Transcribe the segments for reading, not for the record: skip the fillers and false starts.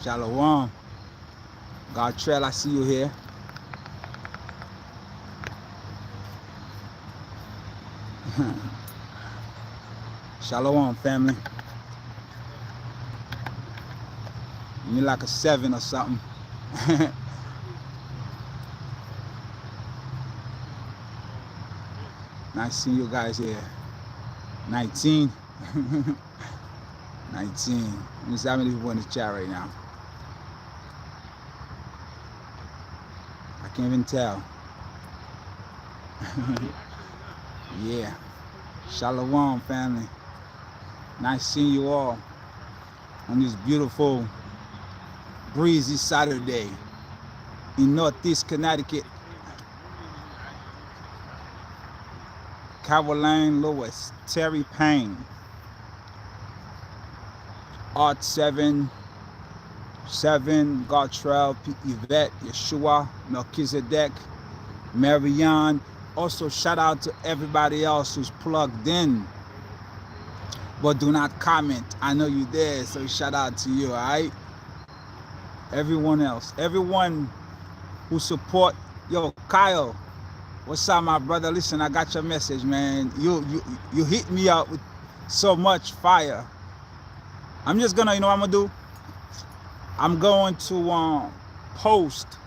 Shalom. God Trail, I see you here. Shalom, family. You like a 7 or something. Nice seeing you guys here. 19. 19. Let me see how many people in the chat right now. I can't even tell. Yeah. Shalom, family. Nice seeing you all on this beautiful, breezy Saturday in Northeast Connecticut. Caroline Lewis, Terry Payne, Art 7, Gartrell, Yvette, Yeshua, Melchizedek, Marianne. Also, shout out to everybody else who's plugged in, but do not comment. I know you there, so shout out to you, all right? Everyone else, everyone who support. Yo, Kyle, what's up, my brother? Listen, I got your message, man. You hit me up with so much fire. I'm just gonna, you know what I'm gonna do? I'm going to post.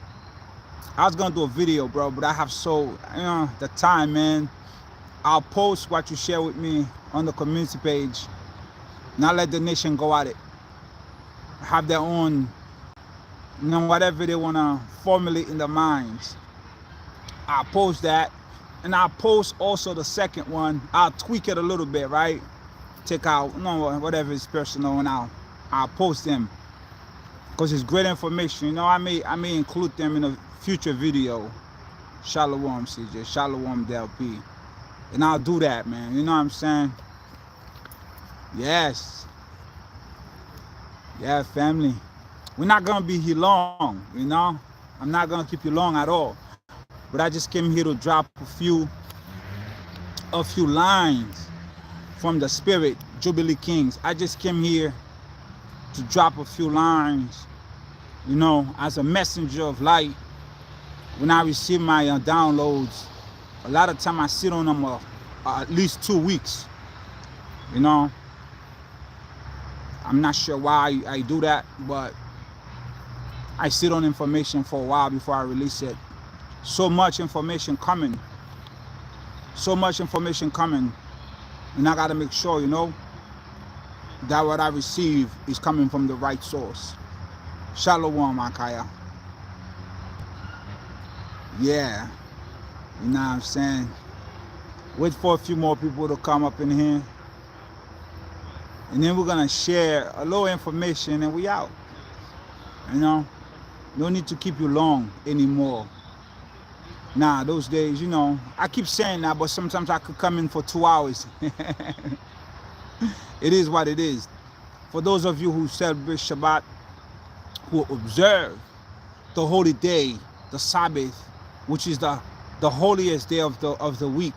I was gonna do a video, bro, but I have the time, man. I'll post what you share with me on the community page. Not let the nation go at it. Have their own, whatever they wanna formulate in their minds. I'll post that, and I'll post also the second one. I'll tweak it a little bit, right? Take out, whatever is personal, and I'll post them because it's great information. I may include them in a future video. Shalom, CJ. Shalom, DLP. And I'll do that, man. You know what I'm saying? Yes. Yeah, family. We're not gonna be here long, I'm not gonna keep you long at all. But I just came here to drop a few lines from the Spirit, Jubilee Kings. I just came here to drop a few lines, as a messenger of light. When I receive my downloads, a lot of time I sit on them at least 2 weeks. I'm not sure why I do that, but I sit on information for a while before I release it. So much information coming. And I gotta make sure, that what I receive is coming from the right source. Shalom, Akaya. Yeah. You know what I'm saying? Wait for a few more people to come up in here. And then we're gonna share a little information and we out. No need to keep you long anymore. Nah, those days, I keep saying that, but sometimes I could come in for 2 hours. It is what it is. For those of you who celebrate Shabbat, who observe the holy day, the Sabbath, which is the holiest day of the week.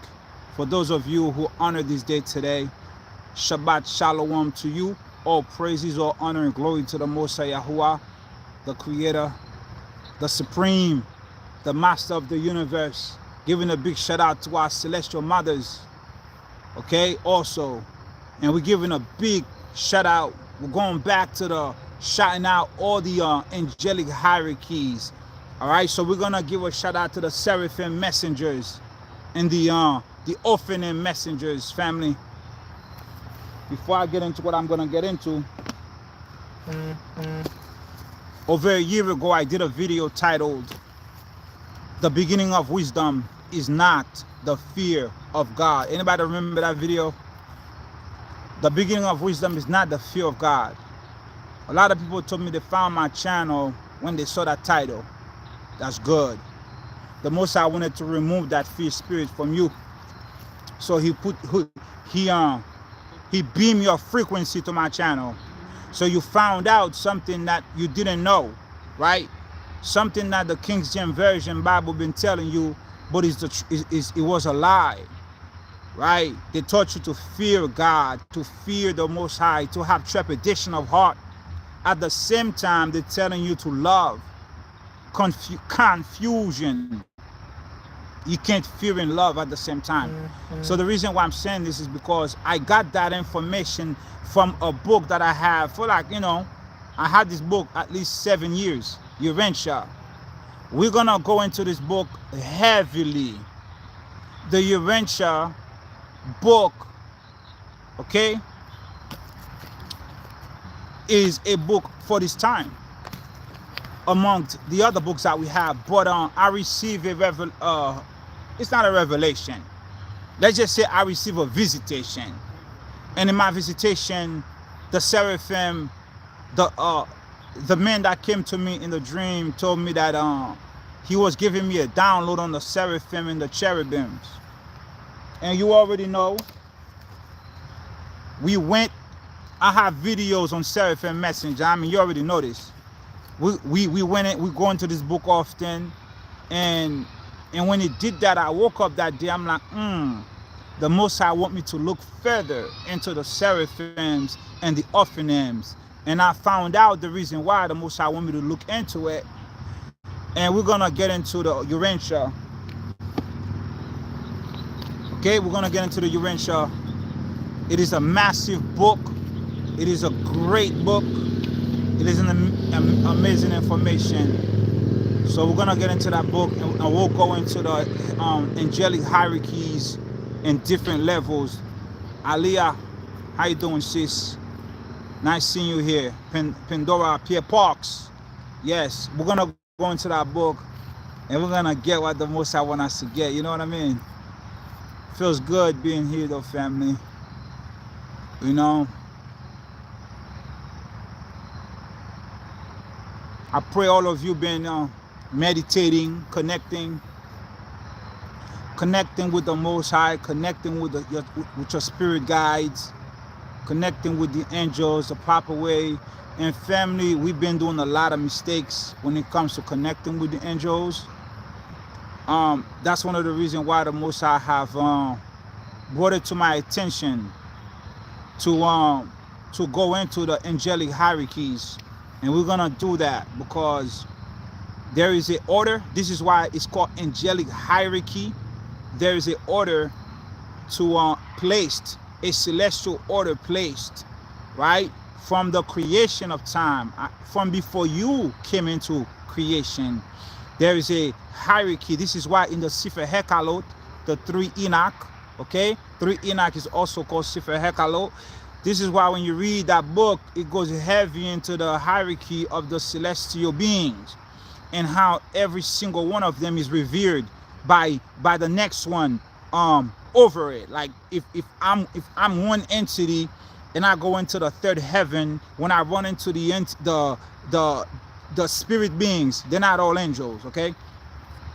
For those of you who honor this day today, Shabbat Shalom to you. All praises, all honor and glory to the Most High Yahuwah, the Creator, the Supreme, the Master of the universe. Giving a big shout out to our celestial mothers, okay, also. And we're giving a big shout out. We're going back to the shouting out all the angelic hierarchies. All right, so we're gonna give a shout out to the seraphim messengers and the orphan messengers, family. Before I get into what I'm gonna get into, over a year ago I did a video titled "The Beginning of Wisdom is Not the Fear of God." Anybody remember that video? The beginning of wisdom is not the fear of God. A lot of people told me they found my channel when they saw that title. That's good. The Most High wanted to remove that fear spirit from you. So he beamed your frequency to my channel. So you found out something that you didn't know, right? Something that the King James Version Bible been telling you, but it was a lie, right? They taught you to fear God, to fear the Most High, to have trepidation of heart, At the same time, they're telling you to love. Confusion. You can't fear and love at the same time. So the reason why I'm saying this is because I got that information from a book that I have for, like, you know, I had this book at least 7 years, Urantia. We're gonna go into this book heavily. The Urantia book, okay, is a book for this time amongst the other books that we have. But I received it's not a revelation. Let's just say I received a visitation. And in my visitation, the seraphim, the man that came to me in the dream told me that he was giving me a download on the seraphim and the cherubims. And you already know, I have videos on Seraphim Messenger. I mean, you already know this. We go into this book often, and when he did that, I woke up that day, I'm like, the Most High want me to look further into the seraphims and the Ophanims. And I found out the reason why the Most High want me to look into it. And we're gonna get into the Urantia. Okay, we're gonna get into the Urantia. It is a massive book. It is a great book. It is an amazing information. So we're gonna get into that book, and we'll go into the angelic hierarchies in different levels. Aliyah, how you doing, sis? Nice seeing you here. Pandora, Pierre Parks. Yes, we're gonna go into that book, and we're gonna get what the Most High want us to get. You know what I mean? Feels good being here, though, family. You know, I pray all of you been meditating, connecting with the Most High, connecting with your spirit guides, connecting with the angels the proper way. And family, we've been doing a lot of mistakes when it comes to connecting with the angels. That's one of the reasons why the Most High have brought it to my attention to go into the angelic hierarchies. And we're gonna do that because there is an order. This is why it's called angelic hierarchy. There is an order to placed, a celestial order placed, right? From the creation of time, from before you came into creation, there is a hierarchy. This is why in the Sefer Hekalot, the 3 Enoch, okay? 3 Enoch is also called Sefer Hekalot. This is why when you read that book, it goes heavy into the hierarchy of the celestial beings and how every single one of them is revered by the next one over it. Like if I'm one entity and I go into the 3rd heaven, when I run into the spirit beings, they're not all angels, okay?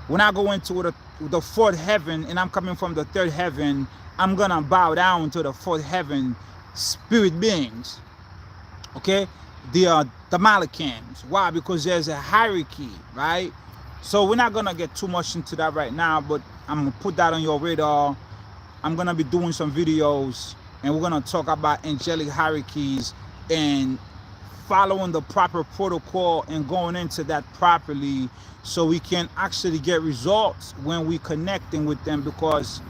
When I go into the 4th heaven and I'm coming from the 3rd heaven, I'm gonna bow down to the 4th heaven spirit beings, okay? The Malachans. Why? Because there's a hierarchy, right? So we're not gonna get too much into that right now, but I'm gonna put that on your radar. I'm gonna be doing some videos, and we're gonna talk about angelic hierarchies and following the proper protocol and going into that properly, so we can actually get results when we connecting with them, because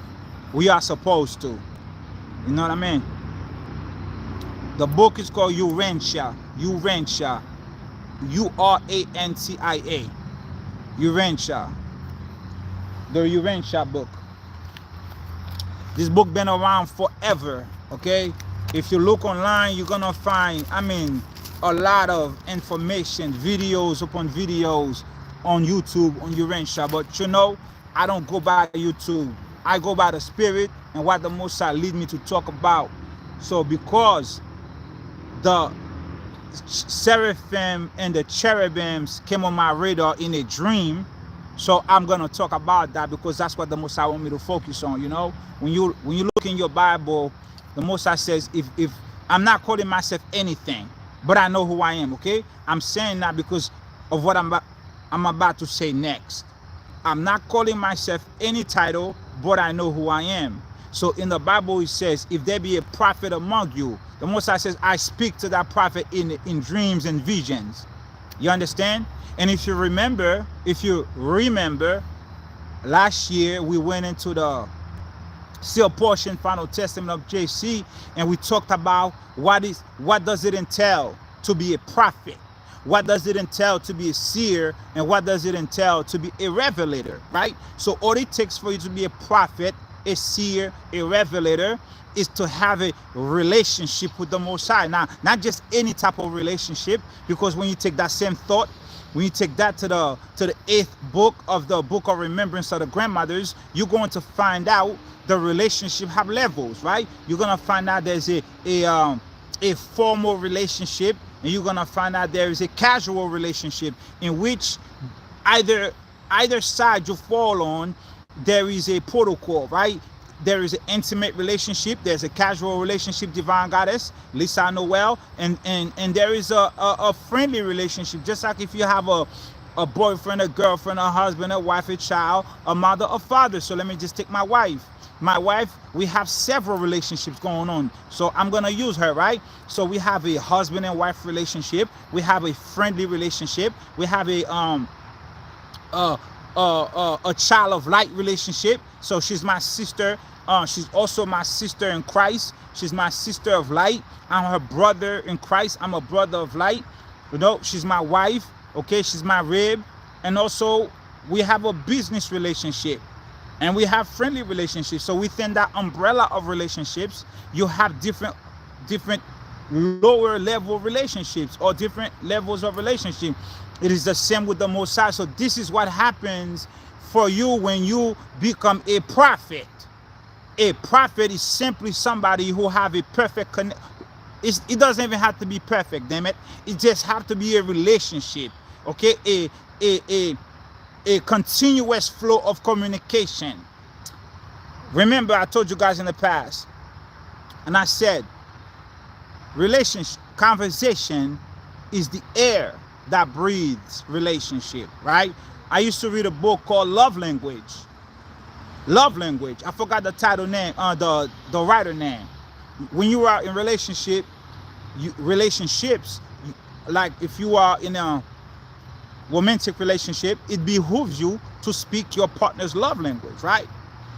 we are supposed to. You know what I mean? The book is called Urantia. Urantia. Urantia. Urantia. The Urantia book. This book been around forever, okay? If you look online, you're gonna find, I mean, a lot of information, videos upon videos on YouTube on Urantia. But you know, I don't go by YouTube. I go by the Spirit and what the Most High lead me to talk about. So because the seraphim and the cherubims came on my radar in a dream, so I'm gonna talk about that, because that's what the Most High want me to focus on. You know, when you look in your Bible, the Most High says, if I'm not calling myself anything, but I know who I am. Okay, I'm saying that because of what I'm about to say next. I'm not calling myself any title, but I know who I am. So in the Bible it says, if there be a prophet among you, The Most High says, I speak to that prophet in dreams and visions. You understand? And if you remember, last year we went into the seal portion, final testament of JC, and we talked about what does it entail to be a prophet, what does it entail to be a seer, and what does it entail to be a revelator, right? So all it takes for you to be a prophet, a seer, a revelator, is to have a relationship with the Most High. Now, not just any type of relationship, because when you take that same thought, when you take that to the 8th book of the Book of Remembrance of the Grandmothers, you're going to find out the relationship have levels, right? You're going to find out there's a formal relationship, and you're going to find out there is a casual relationship, in which either side you fall on, there is a protocol, right? There is an intimate relationship, there's a casual relationship, divine goddess, Lisa I know well, and there is a friendly relationship, just like if you have a boyfriend, a girlfriend, a husband, a wife, a child, a mother, a father. So let me just take my wife. My wife, we have several relationships going on, so I'm gonna use her, right? So we have a husband and wife relationship, we have a friendly relationship, we have a child of light relationship. So she's my sister. She's also my sister in Christ. She's my sister of light. I'm her brother in Christ. I'm a brother of light. You know, she's my wife. Okay, she's my rib. And also, we have a business relationship, and we have friendly relationships. So within that umbrella of relationships, you have different lower level relationships, or different levels of relationship. It is the same with the Most High. So this is what happens for you when you become a prophet. A prophet is simply somebody who have a perfect connect. It doesn't even have to be perfect, damn it. It just have to be a relationship, okay? A continuous flow of communication. Remember, I told you guys in the past, and I said, conversation is the air that breathes relationship, right? I used to read a book called Love Language. Love Language. I forgot the title name, the writer name. When you are in relationships, like if you are in a romantic relationship, it behooves you to speak your partner's love language, right?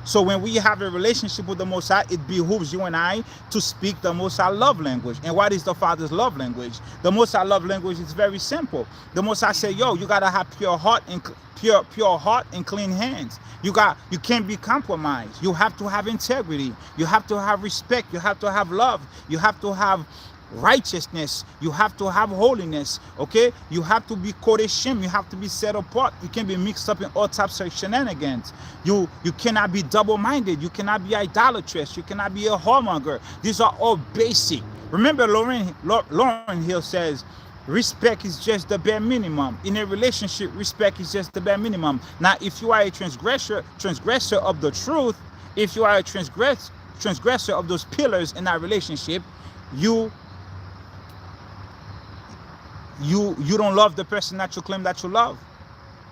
So when we have a relationship with the Most High, it behooves you and I to speak the Most High love language. And what is the Father's love language? The Most High love language is very simple. The Most High said, yo, you gotta have pure heart and clean hands. You can't be compromised. You have to have integrity. You have to have respect. You have to have love. You have to have righteousness. You have to have holiness. Okay, you have to be kodeshim. You have to be set apart. You can't be mixed up in all types of shenanigans. You cannot be double-minded. You cannot be idolatrous. You cannot be a whoremonger. These are all basic. Remember, Lauren Hill says, respect is just the bare minimum. In a relationship, respect is just the bare minimum. Now, if you are a transgressor of the truth, if you are a transgressor of those pillars in that relationship, you don't love the person that you claim that you love.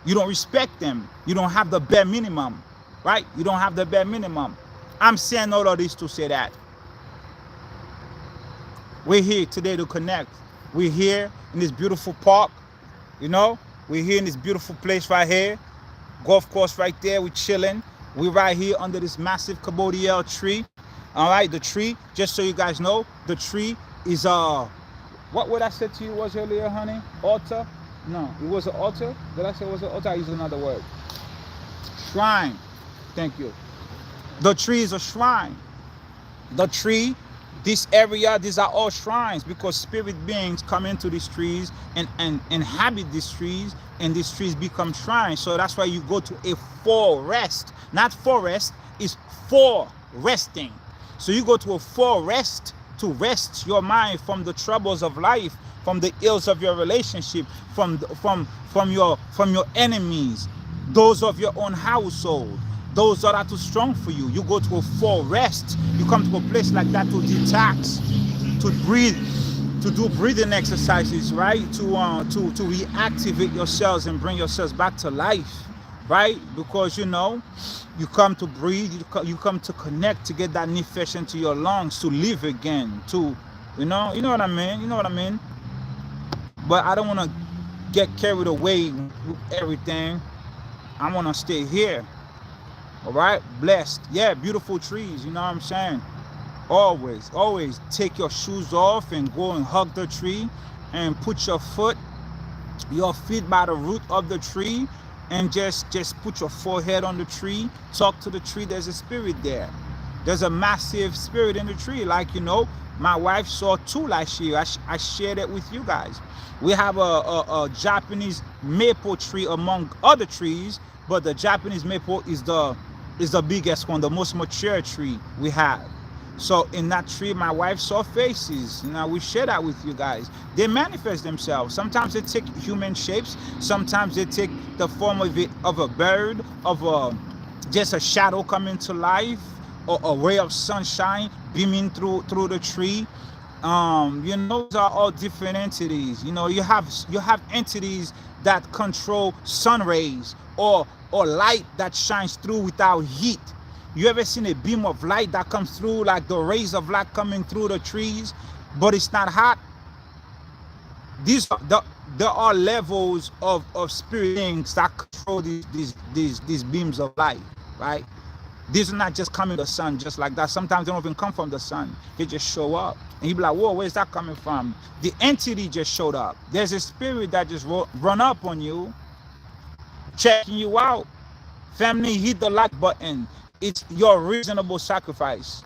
You don't respect them. You don't have the bare minimum, right? You don't have the bare minimum. I'm saying all of this to say that we're here today to connect. We're here in this beautiful park, you know? We're here in this beautiful place right here. Golf course right there, we're chilling. We're right here under this massive Kabodiel tree. All right, the tree, just so you guys know, the tree is what would I say to you was earlier, honey? Altar? No, it was an altar. Did I say it was an altar? I used another word. Shrine. Thank you. The tree is a shrine. The tree, this area, these are all shrines, because spirit beings come into these trees and inhabit these trees, and these trees become shrines. So that's why you go to a forest. Not forest, it's for resting. So you go to a forest to rest your mind from the troubles of life, from the ills of your relationship, from your enemies, those of your own household, those that are too strong for you. You go to a forest. You come to a place like that to detox, to breathe, to do breathing exercises, right? To reactivate yourselves and bring yourselves back to life, right? Because you know, you come to breathe, you come to connect, to get that nefesh into your lungs, to live again, to You know what I mean? You know what I mean? But I don't want to get carried away with everything. I want to stay here. All right? Blessed. Yeah, beautiful trees. You know what I'm saying? Always take your shoes off and go and hug the tree and put your feet by the root of the tree, and just put your forehead on the tree. Talk to the tree. There's a spirit there. There's a massive spirit in the tree. Like, my wife saw two last year. I shared it with you guys. We have a Japanese maple tree among other trees, but the Japanese maple is the biggest one, the most mature tree we have. So in that tree, my wife saw faces. We share that with you guys. They manifest themselves. Sometimes they take human shapes. Sometimes they take the form of a bird, just a shadow coming to life, or a ray of sunshine beaming through the tree. Those are all different entities. You have entities that control sun rays, or light that shines through without heat. You ever seen a beam of light that comes through, like the rays of light coming through the trees, but it's not hot? There are levels of spirit beings that control these beams of light, right? These are not just coming from the sun just like that. Sometimes they don't even come from the sun. They just show up. And you be like, whoa, where's that coming from? The entity just showed up. There's a spirit that just run up on you, checking you out. Family, hit the like button. It's your reasonable sacrifice.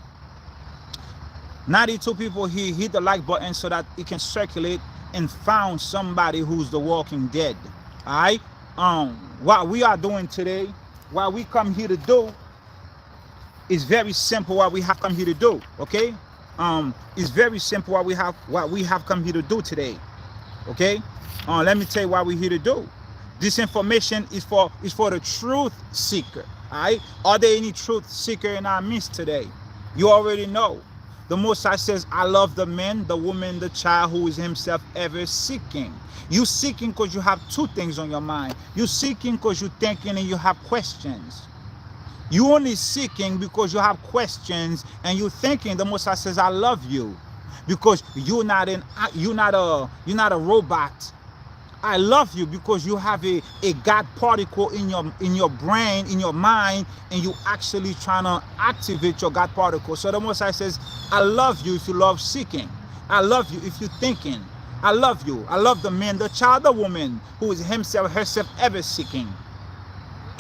92 people here, hit the like button so that it can circulate and found somebody who's the walking dead. All right? What we are doing today, what we come here to do, is very simple. What we have come here to do, okay? It's very simple what we have come here to do today, okay? Let me tell you what we're here to do. This information is for the truth seeker. All right? Are there any truth seeker in our midst today? You already know. The Most High says, I love the man, the woman, the child who is himself ever seeking. You seeking because you have two things on your mind. You seeking because you're thinking and you have questions. You only seeking because you have questions and you're thinking. The Most High says, I love you because you're not a robot. I love you because you have a God particle in your brain, in your mind, and you actually trying to activate your God particle. So the Most High says, I love you if you love seeking. I love you if you're thinking. I love you. I love the man, the child, the woman who is herself ever seeking.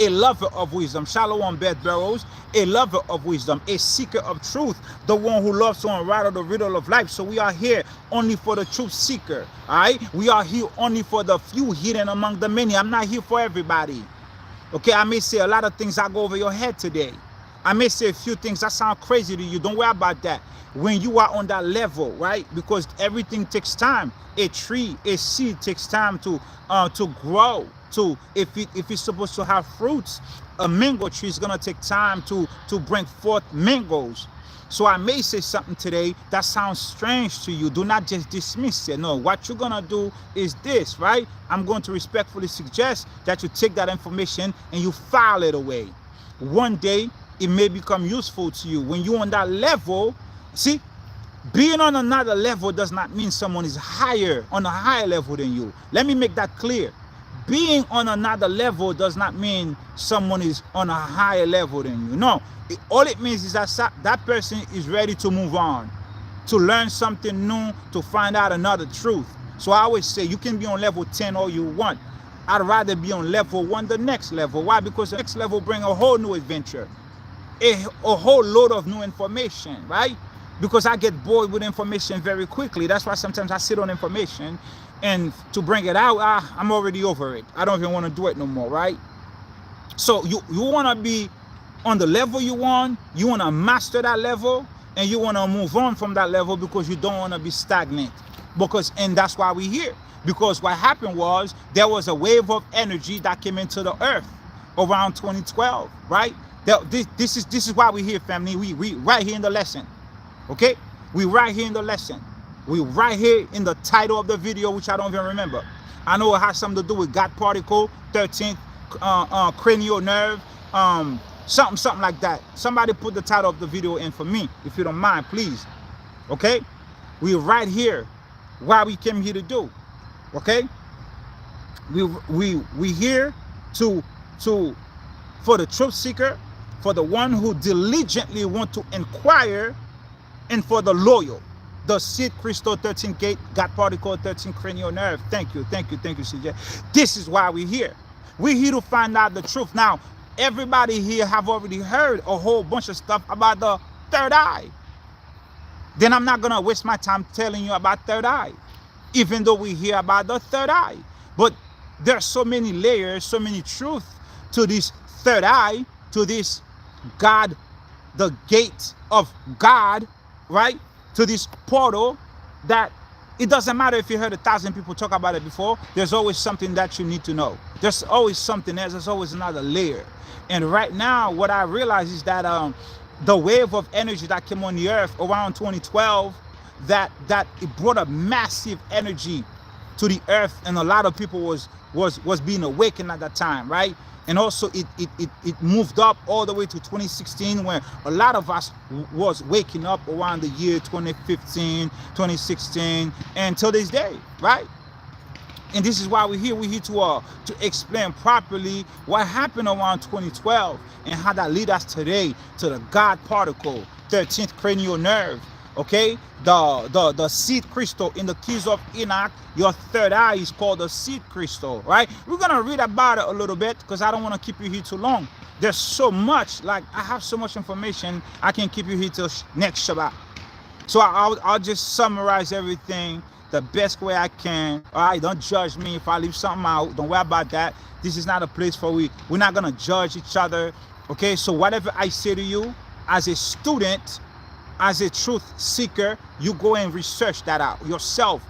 A lover of wisdom. Shalom, Beth Barrows. A lover of wisdom. A seeker of truth. The one who loves to unravel the riddle of life. So we are here only for the truth seeker. All right? We are here only for the few hidden among the many. I'm not here for everybody. Okay? I may say a lot of things that go over your head today. I may say a few things that sound crazy to you. Don't worry about that. When you are on that level, right? Because everything takes time. A tree, a seed takes time to grow. If it's supposed to have fruits, a mango tree is gonna take time to bring forth mangoes. So I may say something today that sounds strange to you. Do not just dismiss it. No, what you're gonna do is this, right? I'm going to respectfully suggest that you take that information and you file it away. One day it may become useful to you. When you're on that level, see, being on another level does not mean someone is on a higher level than you. Let me make that clear. Being on another level does not mean someone is on a higher level than you. No, all it means is that person is ready to move on, to learn something new, to find out another truth. So I always say you can be on level 10 all you want. I'd rather be on level 1, the next level. Why? Because the next level bring a whole new adventure, a whole load of new information, right? Because I get bored with information very quickly. That's why sometimes I sit on information, and to bring it out, I'm already over it. I don't even want to do it no more, right? So you want to be on the level you want to master that level, and you want to move on from that level because you don't want to be stagnant. And that's why we're here. Because what happened was there was a wave of energy that came into the earth around 2012, right? This is why we're here, family. We right here in the lesson. Okay, we right here in the lesson. We right here in the title of the video, which I don't even remember. I know it has something to do with God particle, 13th cranial nerve, something like that. Somebody put the title of the video in for me, if you don't mind, please. Okay, We right here. What we came here to do. Okay? We here to for the truth seeker, for the one who diligently want to inquire, and for the loyal. The seed crystal 13 gate, God particle 13 cranial nerve. Thank you, CJ. This is why we're here. We're here to find out the truth. Now, everybody here have already heard a whole bunch of stuff about the third eye. Then I'm not gonna waste my time telling you about third eye, even though we hear about the third eye. But there's so many layers, so many truth to this third eye, to this God, the gate of God, right? To this portal, that it doesn't matter if you heard 1,000 people talk about it before. There's always something that you need to know. There's always something else. There's always another layer. And right now, what I realize is that the wave of energy that came on the earth around 2012, that it brought a massive energy to the earth, and a lot of people was being awakened at that time, right? And also it moved up all the way to 2016, when a lot of us was waking up around the year 2015, 2016, and till this day, right? And this is why we're here. We're here to explain properly what happened around 2012 and how that lead us today to the God particle, 13th cranial nerve. Okay, the seed crystal in the keys of Enoch. Your third eye is called the seed crystal, right? We're gonna read about it a little bit because I don't want to keep you here too long. There's so much, like I have so much information, I can keep you here till next Shabbat. So I'll just summarize everything the best way I can. All right, don't judge me if I leave something out. Don't worry about that. This is not a place for we're not gonna judge each other. Okay, so whatever I say to you as a student, as a truth seeker, you go and research that out yourself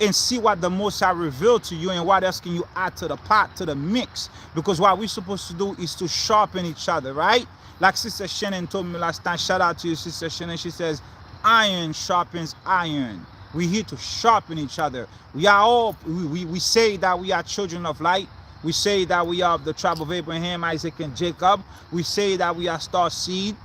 and see what the Most High revealed to you, and what else can you add to the pot, to the mix. Because what we're supposed to do is to sharpen each other, right? Like Sister Shannon told me last time. Shout out to you, Sister Shannon. She says, iron sharpens iron. We're here to sharpen each other. We are all, we say that we are children of light. We say that we are of the tribe of Abraham, Isaac, and Jacob. We say that we are star seed.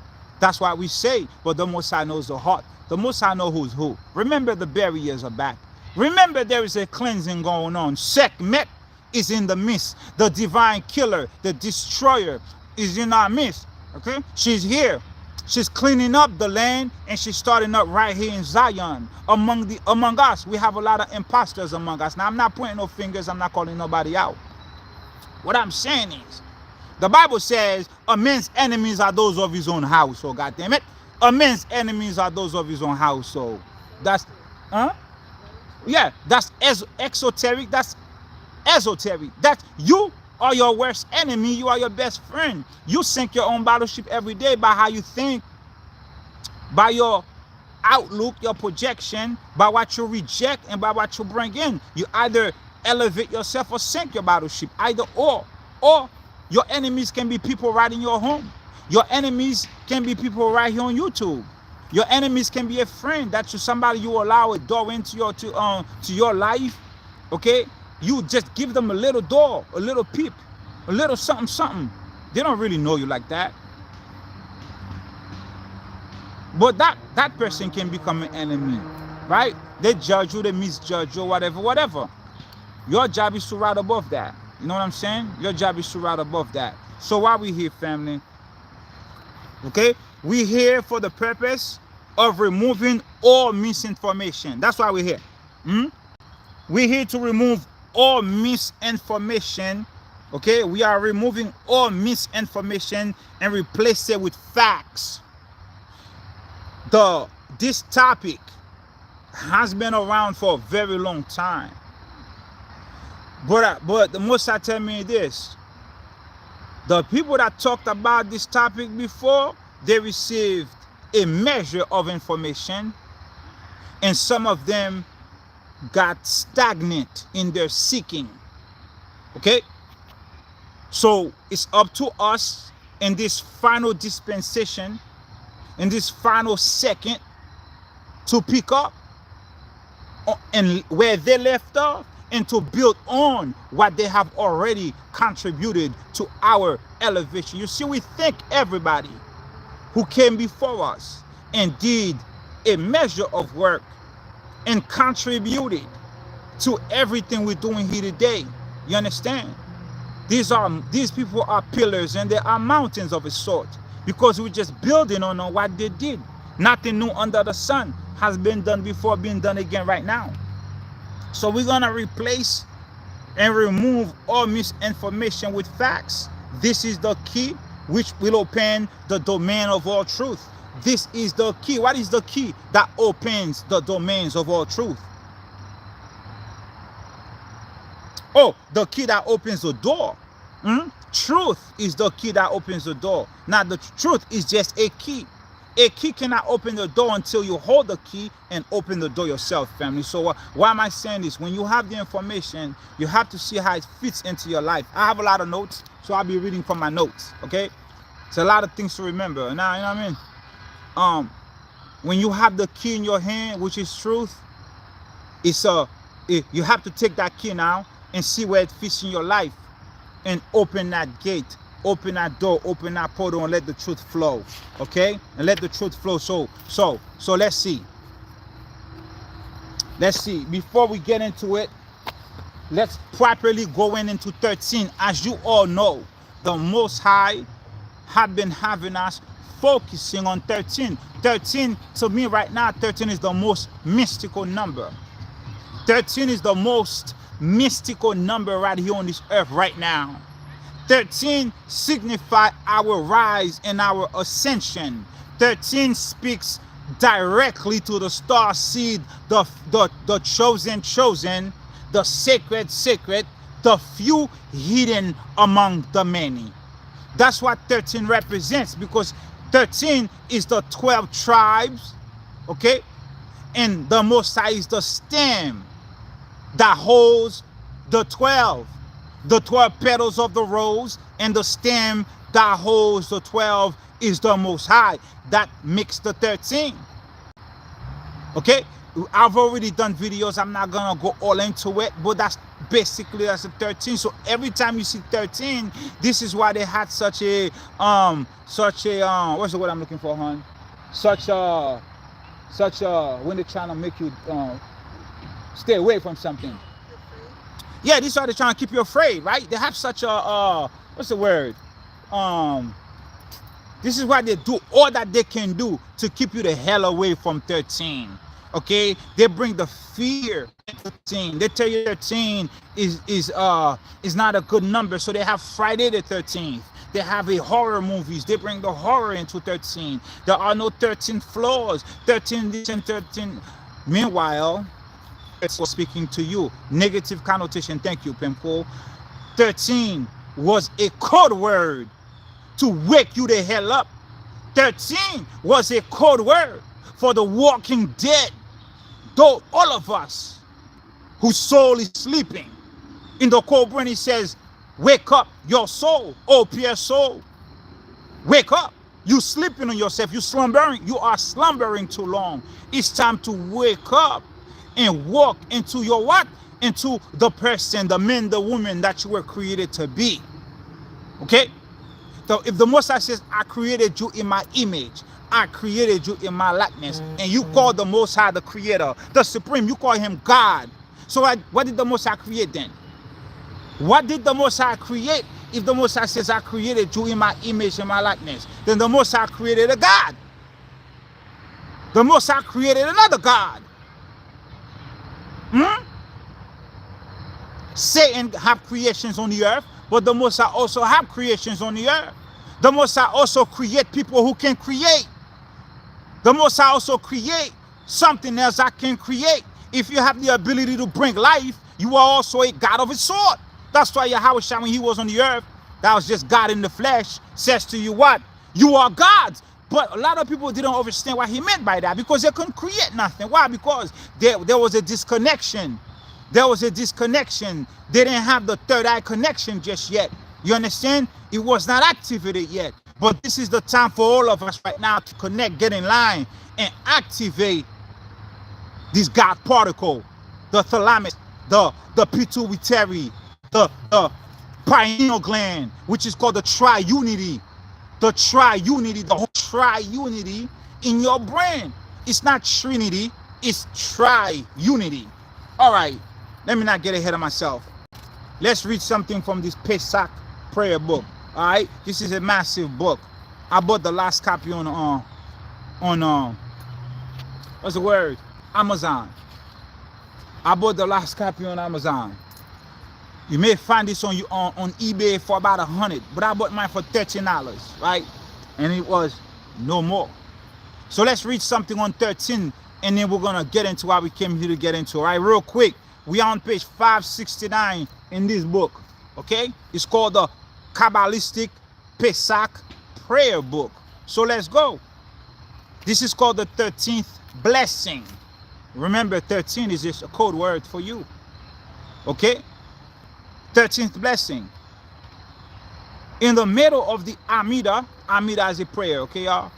That's why we say, but the Most High knows the heart. The Most High knows who's who. Remember, the barriers are back. Remember, there is a cleansing going on. Sekhmet is in the midst. The divine killer, the destroyer, is in our midst. Okay? She's here. She's cleaning up the land, and she's starting up right here in Zion. Among us, we have a lot of imposters among us. Now, I'm not pointing no fingers. I'm not calling nobody out. What I'm saying is, the Bible says a man's enemies are those of his own household. God damn it. A man's enemies are those of his own household. That's, yeah, that's exoteric. That's esoteric. That you are your worst enemy. You are your best friend. You sink your own battleship every day by how you think, by your outlook, your projection, by what you reject, and by what you bring in. You either elevate yourself or sink your battleship. Either or. Or your enemies can be people right in your home. Your enemies can be people right here on YouTube. Your enemies can be a friend, that's somebody you allow a door into your to your life. Okay, you just give them a little door, a little peep, a little something. They don't really know you like that, but that person can become an enemy, right? They judge you, they misjudge you, whatever. Your job is to ride above that. You know what I'm saying? Your job is to ride above that. So why we here, family? Okay? We here for the purpose of removing all misinformation. That's why we're here. We're here to remove all misinformation. Okay? We are removing all misinformation and replace it with facts. This topic has been around for a very long time. But the Most High tell me this. The people that talked about this topic before, they received a measure of information, and some of them got stagnant in their seeking. Okay? So it's up to us in this final dispensation, in this final second, to pick up and where they left off, and to build on what they have already contributed to our elevation. You see, we thank everybody who came before us and did a measure of work and contributed to everything we're doing here today. You understand? These people are pillars and they are mountains of a sort, because we're just building on what they did. Nothing new under the sun has been done before, being done again right now. So we're gonna replace and remove all misinformation with facts. This is the key which will open the domain of all truth. This is the key. What is the key that opens the domains of all truth? Oh, the key that opens the door. Truth is the key that opens the door. Now, the truth is just a key. A key cannot open the door until you hold the key and open the door yourself, family. So why am I saying this? When you have the information, you have to see how it fits into your life. I have a lot of notes, so I'll be reading from my notes, okay? It's a lot of things to remember. Now, you know what I mean? When you have the key in your hand, which is truth, you have to take that key now and see where it fits in your life and open that gate, open that door, open that portal, and let the truth flow, okay? And let the truth flow. So let's see. Before we get into it, let's properly go into 13. As you all know, the Most High have been having us focusing on 13. 13, to me right now, 13 is the most mystical number. 13 is the most mystical number right here on this earth right now. 13 signifies our rise and our ascension. 13 speaks directly to the star seed, the chosen, the sacred, the few hidden among the many. That's what 13 represents, because 13 is the 12 tribes, okay? And the Most High is the stem that holds the 12 petals of the rose, and the stem that holds the 12 is the Most High. That makes the 13. Okay? I've already done videos. I'm not gonna go all into it, but that's the 13. So every time you see 13, this is why they had such a what's the word I'm looking for, hon? Such a when they're trying to make you stay away from something. Yeah, this is why they're trying to keep you afraid, right? They have such a what's the word? This is why they do all that they can do to keep you the hell away from 13. Okay, they bring the fear into 13. They tell you 13 is not a good number, so they have Friday the 13th. They have a horror movies. They bring the horror into 13. There are no 13 floors. 13 this and 13. Meanwhile, it's speaking to you. Negative connotation. Thank you, Pimco. 13 was a code word to wake you the hell up. 13 was a code word for the walking dead. Though all of us whose soul is sleeping, in the cold brain he says, wake up your soul, oh pure soul. Wake up. You sleeping on yourself. You slumbering. You are slumbering too long. It's time to wake up and walk into your what? Into the person, the man, the woman that you were created to be. Okay? So if the Most High says, I created you in my image, I created you in my likeness, and you call the Most High the creator, the supreme, you call him God. So what did the Most High create then? What did the Most High create? If the Most High says, I created you in my image and my likeness, then the Most High created a God. The Most High created another God. Satan have creations on the earth, but the Most High also have creations on the earth. The Most High also create people who can create. The Most High also create something else that can create. If you have the ability to bring life, you are also a God of a sort. That's why Yahweh Shah, when he was on the earth, that was just God in the flesh, says to you what? You are gods. But a lot of people didn't understand what he meant by that, because they couldn't create nothing. Why? Because there was a disconnection. There was a disconnection. They didn't have the third eye connection just yet. You understand? It was not activated yet. But this is the time for all of us right now to connect, get in line, and activate this God particle, the thalamus, the pituitary, the pineal gland, which is called the triunity. The triunity, the whole triunity in your brain. It's not Trinity, is tri-unity. All right, let me not get ahead of myself. Let's read something from this Pesach prayer book. All right, this is a massive book. I bought the last copy on what's the word? Amazon. I bought the last copy on Amazon. You may find this on eBay for about $100, but I bought mine for $13, right? And it was no more. So let's read something on 13, and then we're gonna get into what we came here to get into. All right, real quick. We are on page 569 in this book. Okay, it's called the Kabbalistic Pesach Prayer Book. So let's go. This is called the 13th blessing. Remember, 13 is just a code word for you. Okay, 13th blessing. In the middle of the Amida is a prayer. Okay, y'all.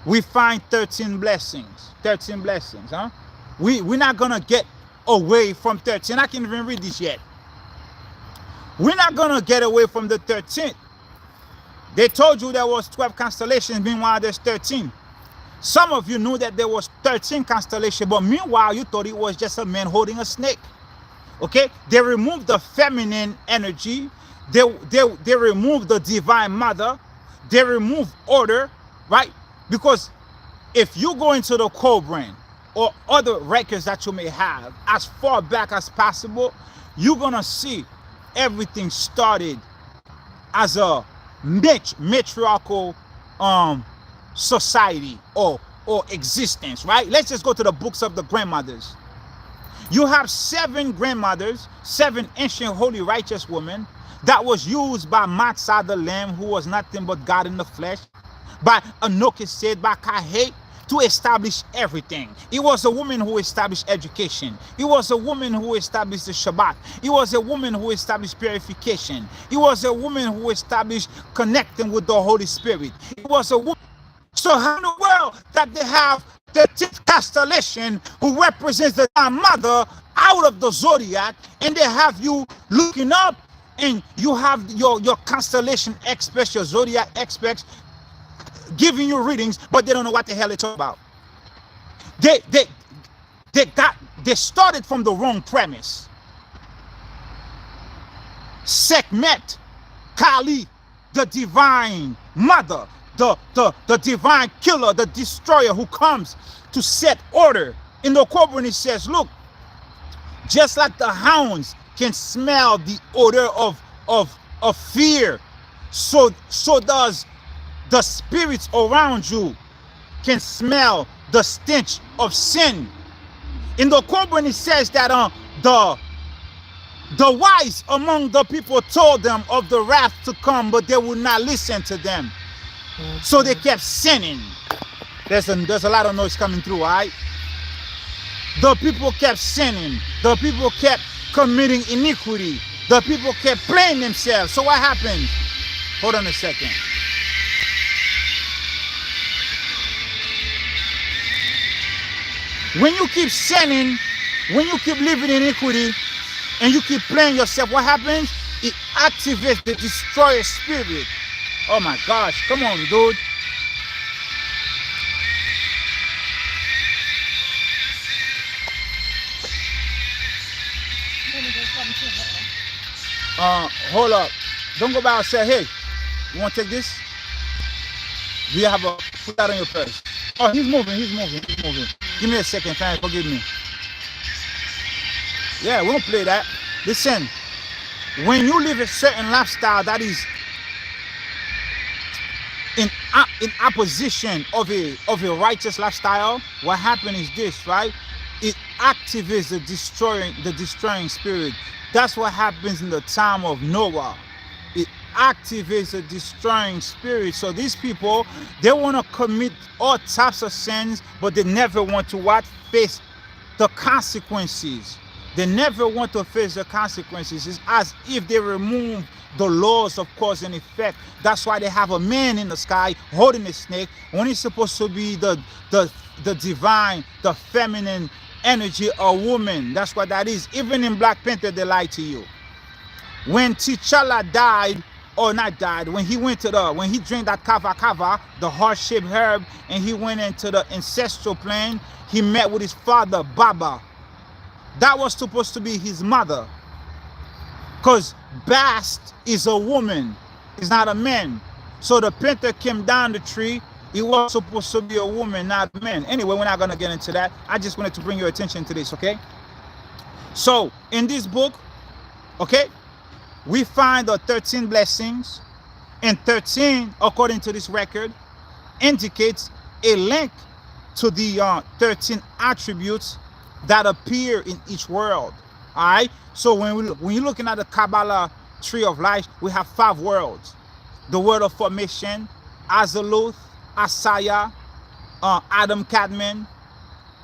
We find 13 blessings. 13 blessings, huh? We're not gonna get away from 13. I can't even read this yet. We're not gonna get away from the 13th. They told you there was 12 constellations, meanwhile there's 13. Some of you knew that there was 13 constellations, but meanwhile you thought it was just a man holding a snake. Okay, they removed the feminine energy, they removed the divine mother, they removed order, right? Because if you go into the Cobran or other records that you may have as far back as possible, you're gonna see everything started as a matriarchal society or existence, right? Let's just go to the books of the grandmothers. You have 7 grandmothers, 7 ancient holy righteous women that was used by Matzah the Lamb, who was nothing but God in the flesh, by Anokesed, by Kahet, to establish everything. It was a woman who established education. It was a woman who established the Shabbat. It was a woman who established purification. It was a woman who established connecting with the Holy Spirit. It was a woman. So how in the world that they have the 10th constellation who represents the mother out of the zodiac, and they have you looking up and you have your constellation experts, your zodiac experts giving you readings, but they don't know what the hell they're talking about. They started from the wrong premise. Sekhmet, Kali, the divine mother, the divine killer, the destroyer who comes to set order. In the Quran it says, look, just like the hounds can smell the odor of fear, so does the spirits around you can smell the stench of sin. In the Quran it says that the wise among the people told them of the wrath to come, but they would not listen to them. So they kept sinning. There's a lot of noise coming through, all right? The people kept sinning. The people kept committing iniquity. The people kept playing themselves. So what happened? Hold on a second. When you keep sinning, when you keep living in iniquity, and you keep playing yourself, what happens? It activates the destroyer spirit. Oh my gosh, come on, dude. Hold up. Don't go by and say, hey, you want to take this? Do you have a, put that on your purse? Oh, he's moving. Give me a second, fam, forgive me. Yeah, we don't play that. Listen, when you live a certain lifestyle that is in opposition of a righteous lifestyle, what happens is this, right? It activates the destroying spirit. That's what happens in the time of Noah. It activates the destroying spirit. So these people, they want to commit all types of sins, but they never want to what? Face the consequences. They never want to face the consequences. It's as if they remove the laws of cause and effect. That's why they have a man in the sky holding a snake when it's supposed to be the divine, the feminine energy, a woman. That's what that is. Even in Black Panther, they lie to you. When T'Challa died, or not died, when he went to when he drank that kava, the heart-shaped herb, and he went into the ancestral plane, he met with his father, Baba. That was supposed to be his mother. Because Bast is a woman, it's not a man. So the painter came down the tree, it was supposed to be a woman, not a man. Anyway, we're not going to get into that. I just wanted to bring your attention to this, okay? So, in this book, okay, we find the 13 blessings, and 13, according to this record, indicates a link to the 13 attributes that appear in each world. All right. So when you're looking at the Kabbalah tree of life, we have 5 worlds: the world of formation, Azaluth, Asaya, Adam Kadmon,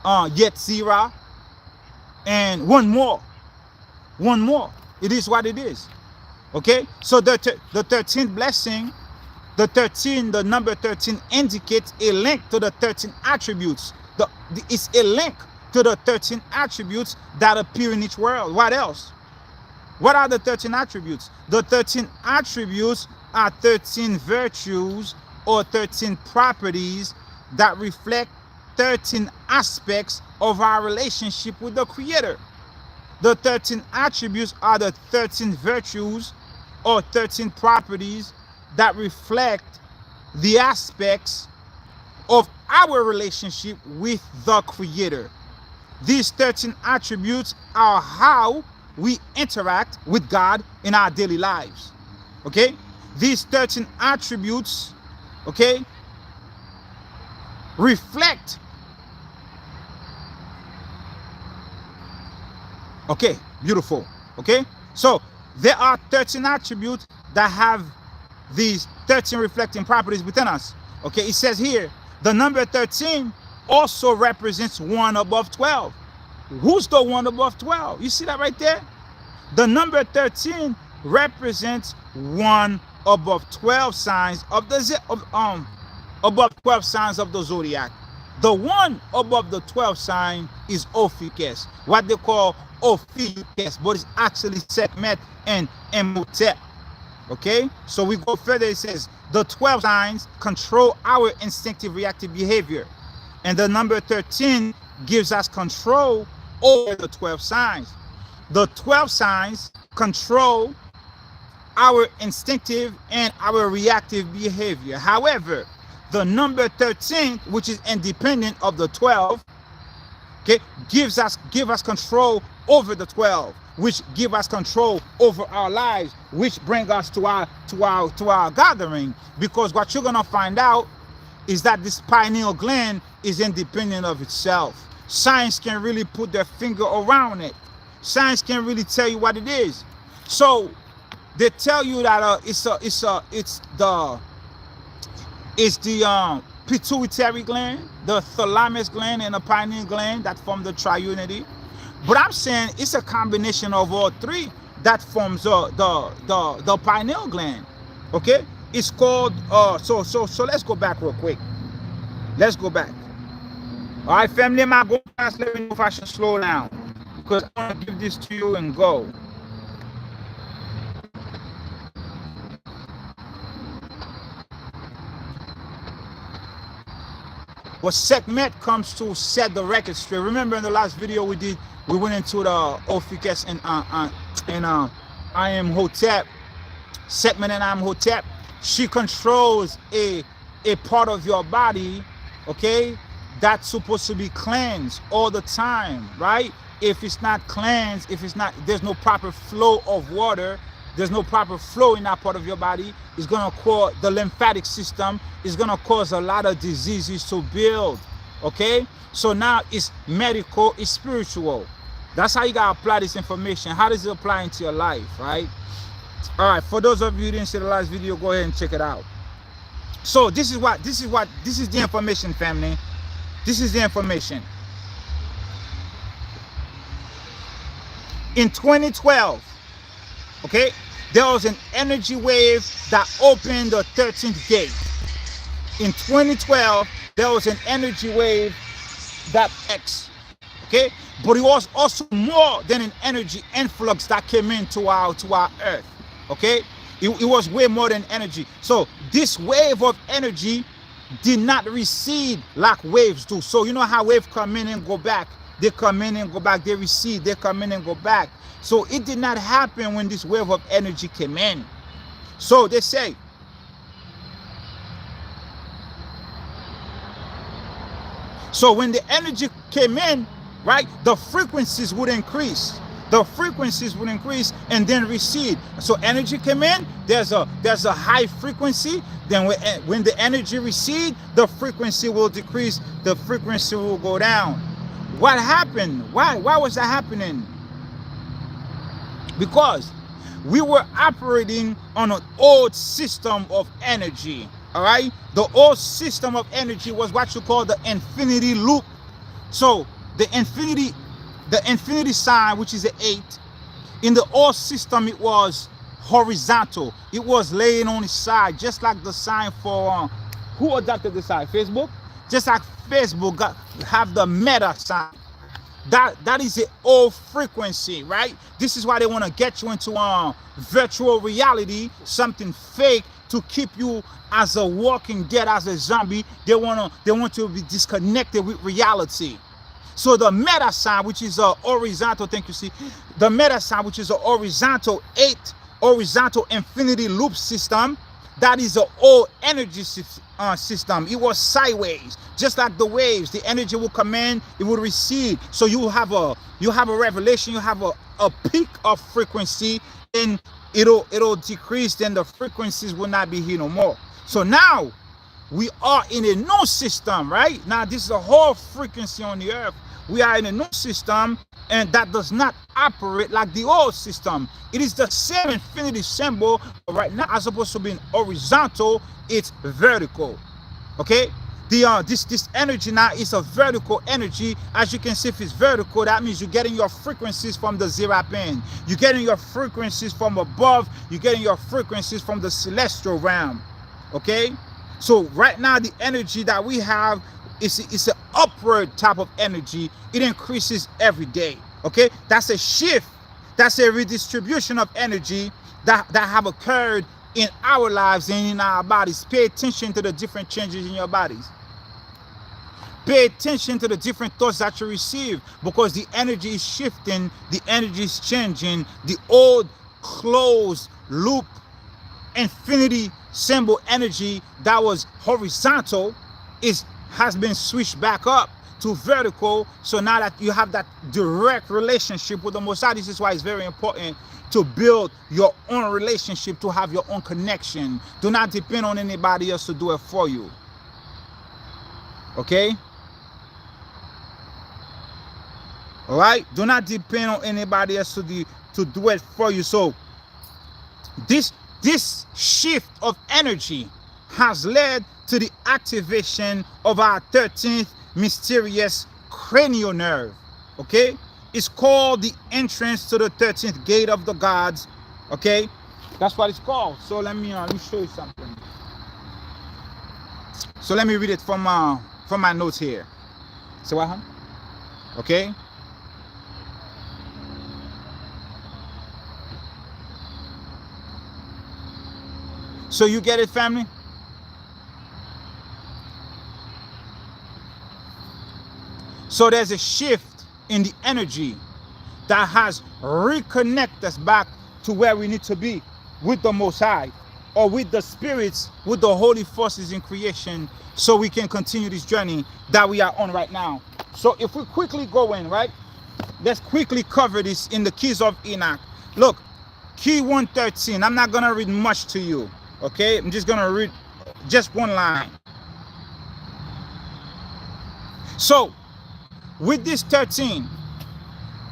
Yetzirah, and one more. It is what it is. Okay. So the 13th blessing, the number 13 indicates a link to the 13 attributes. It's a link to the 13 attributes that appear in each world. What else? What are the 13 attributes? The 13 attributes are 13 virtues or 13 properties that reflect 13 aspects of our relationship with the Creator. The 13 attributes are the 13 virtues or 13 properties that reflect the aspects of our relationship with the Creator. These 13 attributes are how we interact with God in our daily lives. Okay? These 13 attributes, okay, reflect. Okay, beautiful. Okay? So, there are 13 attributes that have these 13 reflecting properties within us. Okay, it says here, the number 13 also represents 1 above 12. Who's the 1 above 12? You see that right there? The number 13 represents 1 above 12 signs of the above 12 signs of the zodiac. The 1 above the 12 sign is Ophiuchus, what they call Ophiuchus, but it's actually Sekhmet and Imhotep. Okay, so we go further. It says the 12 signs control our instinctive reactive behavior, and the number 13 gives us control over the 12 signs. The 12 signs control our instinctive and our reactive behavior. However, the number 13, which is independent of the 12, okay, give us control over the 12, which give us control over our lives, which bring us to our gathering. Because what you're gonna find out is that this pineal gland is independent of itself. Science can really put their finger around it. Science can really tell you what it is. So they tell you that it's the pituitary gland, the thalamus gland, and the pineal gland that form the triunity. But I'm saying it's a combination of all 3 that forms the pineal gland. Okay, it's called so let's go back real quick. Let's go back. All right, family, am I going fast? Let me know if I should slow down, because I want to give this to you and go. What Sekhmet comes to set the record straight. Remember in the last video we did, we went into the Ophiuchus and Imhotep. Sekhmet and Imhotep. She controls a part of your body, okay, that's supposed to be cleansed all the time, right? If it's not cleansed, there's no proper flow of water, there's no proper flow in that part of your body, it's gonna cause the lymphatic system, is gonna cause a lot of diseases to build. Okay, so now it's medical, it's spiritual. That's how you gotta apply this information. How does it apply into your life, right? All right, for those of you who didn't see the last video, go ahead and check it out. So this is the information, family. This is the information. In 2012, okay, there was an energy wave that opened the 13th gate. In 2012, there was an energy wave that okay, but it was also more than an energy influx that came into our earth. Okay, It was way more than energy. So this wave of energy did not recede like waves do. So you know how waves come in and go back. They come in and go back. They recede. They come in and go back. So it did not happen when this wave of energy came in. So they say, so when the energy came in, right, the frequencies would increase. The frequencies would increase and then recede. So energy came in, there's a high frequency. Then when the energy recedes, the frequency will decrease. The frequency will go down. What happened? Why was that happening? Because we were operating on an old system of energy. All right, the old system of energy was what you call the infinity loop. So the infinity sign, which is an 8, in the old system it was horizontal. It was laying on its side, just like the sign for who adopted the sign? Facebook. Just like Facebook have the meta sign. That is the old frequency, right? This is why they want to get you into virtual reality, something fake, to keep you as a walking dead, as a zombie. They want to be disconnected with reality. So the meta sign, which is a horizontal, thank you, see, the meta sign, which is a horizontal 8, horizontal infinity loop system, that is an old energy system. It was sideways, just like the waves. The energy will come in, it will recede. So you have a revelation, you have a peak of frequency, and it'll decrease. Then the frequencies will not be here no more. So now we are in a new system, right? Now this is a whole frequency on the earth. We are in a new system, and that does not operate like the old system. It is the same infinity symbol, but right now, as opposed to being horizontal, it's vertical. Okay? This energy now is a vertical energy. As you can see, if it's vertical, that means you're getting your frequencies from the zero end. You're getting your frequencies from above. You're getting your frequencies from the celestial realm. Okay? So right now, the energy that we have is an upward type of energy. It increases every day. Okay, that's a shift. That's a redistribution of energy that have occurred in our lives and in our bodies. Pay attention to the different changes in your bodies. Pay attention to the different thoughts that you receive, because the energy is shifting, the energy is changing. The old closed loop infinity symbol energy that was horizontal has been switched back up to vertical. So now that you have that direct relationship with the Most High, this is why it's very important to build your own relationship, to have your own connection. Do not depend on anybody else to do it for you. Okay? All right? Do not depend on anybody else to do it for you. So this shift of energy has led to the activation of our 13th mysterious cranial nerve. Okay, it's called the entrance to the 13th gate of the gods. Okay, that's what it's called. So let me show you something. So let me read it from my notes here. So what? Okay. So you get it, family? So there's a shift in the energy that has reconnected us back to where we need to be with the Most High, or with the spirits, with the holy forces in creation, so we can continue this journey that we are on right now. So if we quickly go in, right, let's quickly cover this in the keys of Enoch. Look, key 113. I'm not going to read much to you. Okay, I'm just going to read just one line. So with this 13,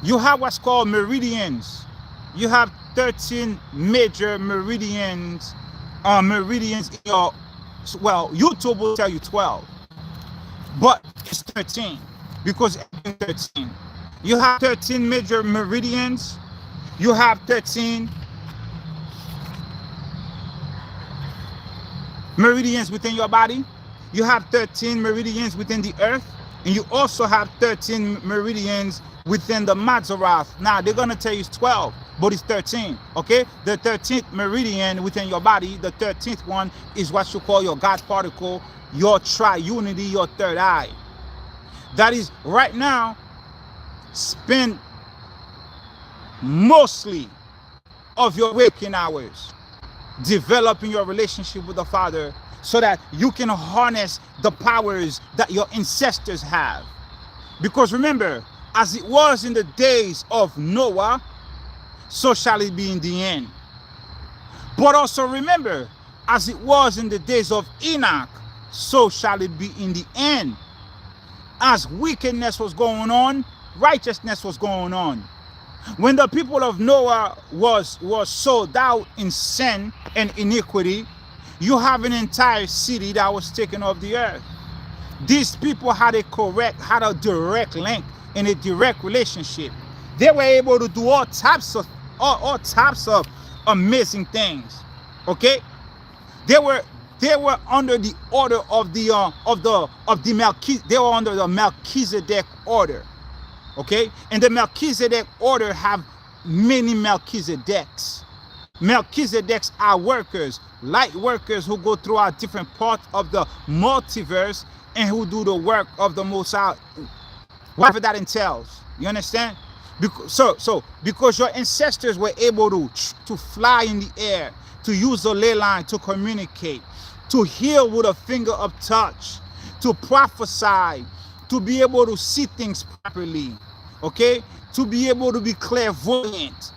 you have what's called meridians. You have 13 major meridians. Meridians in your, well, YouTube will tell you 12, but it's 13 because it's 13. You have 13 major meridians. You have 13 meridians within your body. You have 13 meridians within the earth. And you also have 13 meridians within the Mazzaroth. Now, they're going to tell you it's 12, but it's 13. Okay, the 13th meridian within your body, the 13th one is what you call your God particle, your triunity, your third eye. That is right now. Spend mostly of your waking hours developing your relationship with the Father, so that you can harness the powers that your ancestors have. Because remember, as it was in the days of Noah, so shall it be in the end. But also remember, as it was in the days of Enoch, so shall it be in the end. As wickedness was going on, righteousness was going on. When the people of Noah was sold out in sin and iniquity, you have an entire city that was taken off the earth. These people had a direct link and a direct relationship. They were able to do all types of amazing things. Okay, they were under the order of the they were under the Melchizedek order. Okay, and the Melchizedek order have many Melchizedeks. Melchizedeks are workers, light workers who go throughout different parts of the multiverse and who do the work of the Most High, whatever that entails. You understand? Because your ancestors were able to fly in the air, to use the ley line to communicate, to heal with a finger of touch, to prophesy, to be able to see things properly, okay? To be able to be clairvoyant.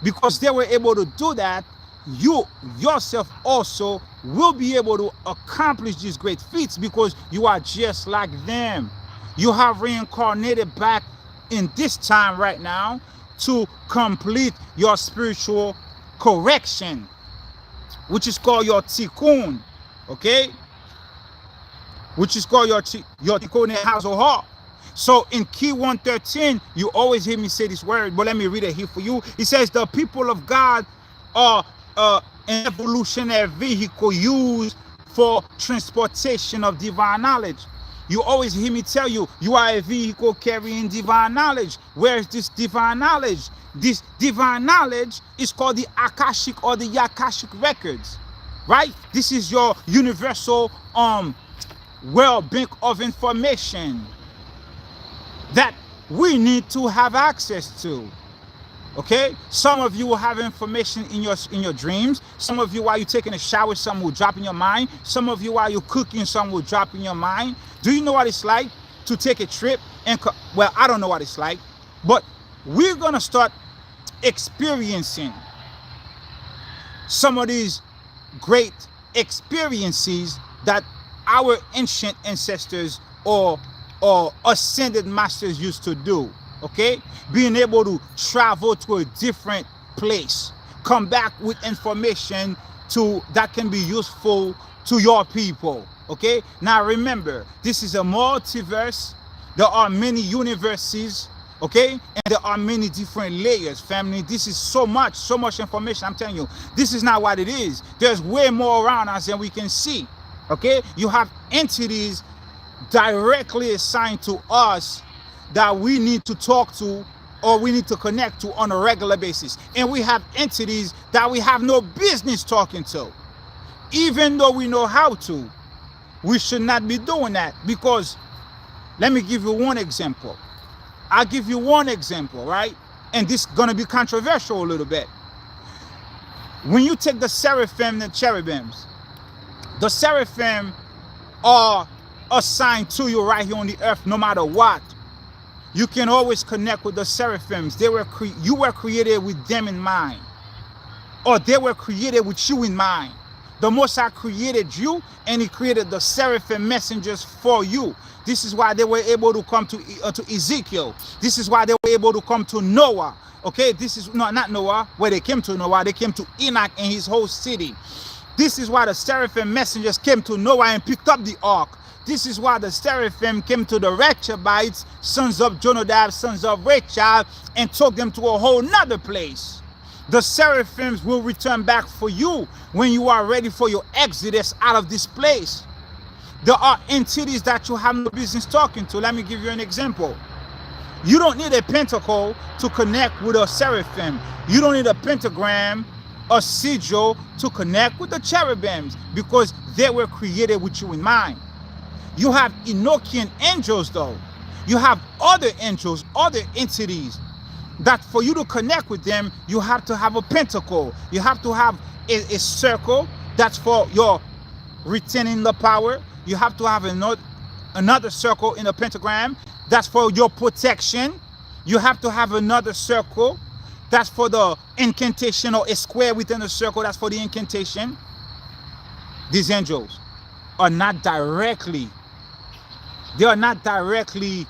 Because they were able to do that, you yourself also will be able to accomplish these great feats, because you are just like them. You have reincarnated back in this time right now to complete your spiritual correction, which is called your tikkun, okay? Which is called your tikkun in Hazohar. So in key 113, you always hear me say this word, but let me read it here for you. It says the people of God are an evolutionary vehicle used for transportation of divine knowledge. You always hear me tell you, you are a vehicle carrying divine knowledge. Where is this divine knowledge? This divine knowledge is called the Akashic or the Yakashic records, right? This is your universal world bank of information that we need to have access to. Okay, some of you will have information in your dreams. Some of you, while you're taking a shower, some will drop in your mind. Some of you, while you're cooking, some will drop in your mind. Do you know what it's like to take a trip and well, I don't know what it's like, but we're gonna start experiencing some of these great experiences that our ancient ancestors or ascended masters used to do. Okay, being able to travel to a different place, come back with information that can be useful to your people. Okay, now remember, this is a multiverse. There are many universes. Okay, and there are many different layers, family. This is so much information. I'm telling you, this is not what it is. There's way more around us than we can see. Okay, you have entities directly assigned to us that we need to talk to or we need to connect to on a regular basis. And we have entities that we have no business talking to. Even though we know how to, we should not be doing that, because let me give you one example. I'll give you one example, right? And this is going to be controversial a little bit. When you take the seraphim and the cherubims, the seraphim are assigned to you right here on the earth no matter what. You can always connect with the seraphims. You were created with them in mind, or they were created with you in mind. The Most High created you, and He created the seraphim messengers for you. This is why they were able to come to Ezekiel. This is why they were able to come to Noah. Okay, this is not Noah, where they came to Noah. They came to Enoch and his whole city. This is why the seraphim messengers came to Noah and picked up the ark. This is why the seraphim came to the Rechabites, sons of Jonadab, sons of Rechab, and took them to a whole nother place. The seraphims will return back for you when you are ready for your exodus out of this place. There are entities that you have no business talking to. Let me give you an example. You don't need a pentacle to connect with a seraphim. You don't need a pentagram, a sigil to connect with the cherubims, because they were created with you in mind. You have Enochian angels though. You have other angels, other entities, that for you to connect with them, you have to have a pentacle. You have to have a circle that's for your retaining the power. You have to have another circle in the pentagram that's for your protection. You have to have another circle that's for the incantation, or a square within the circle that's for the incantation. These angels are not directly, they are not directly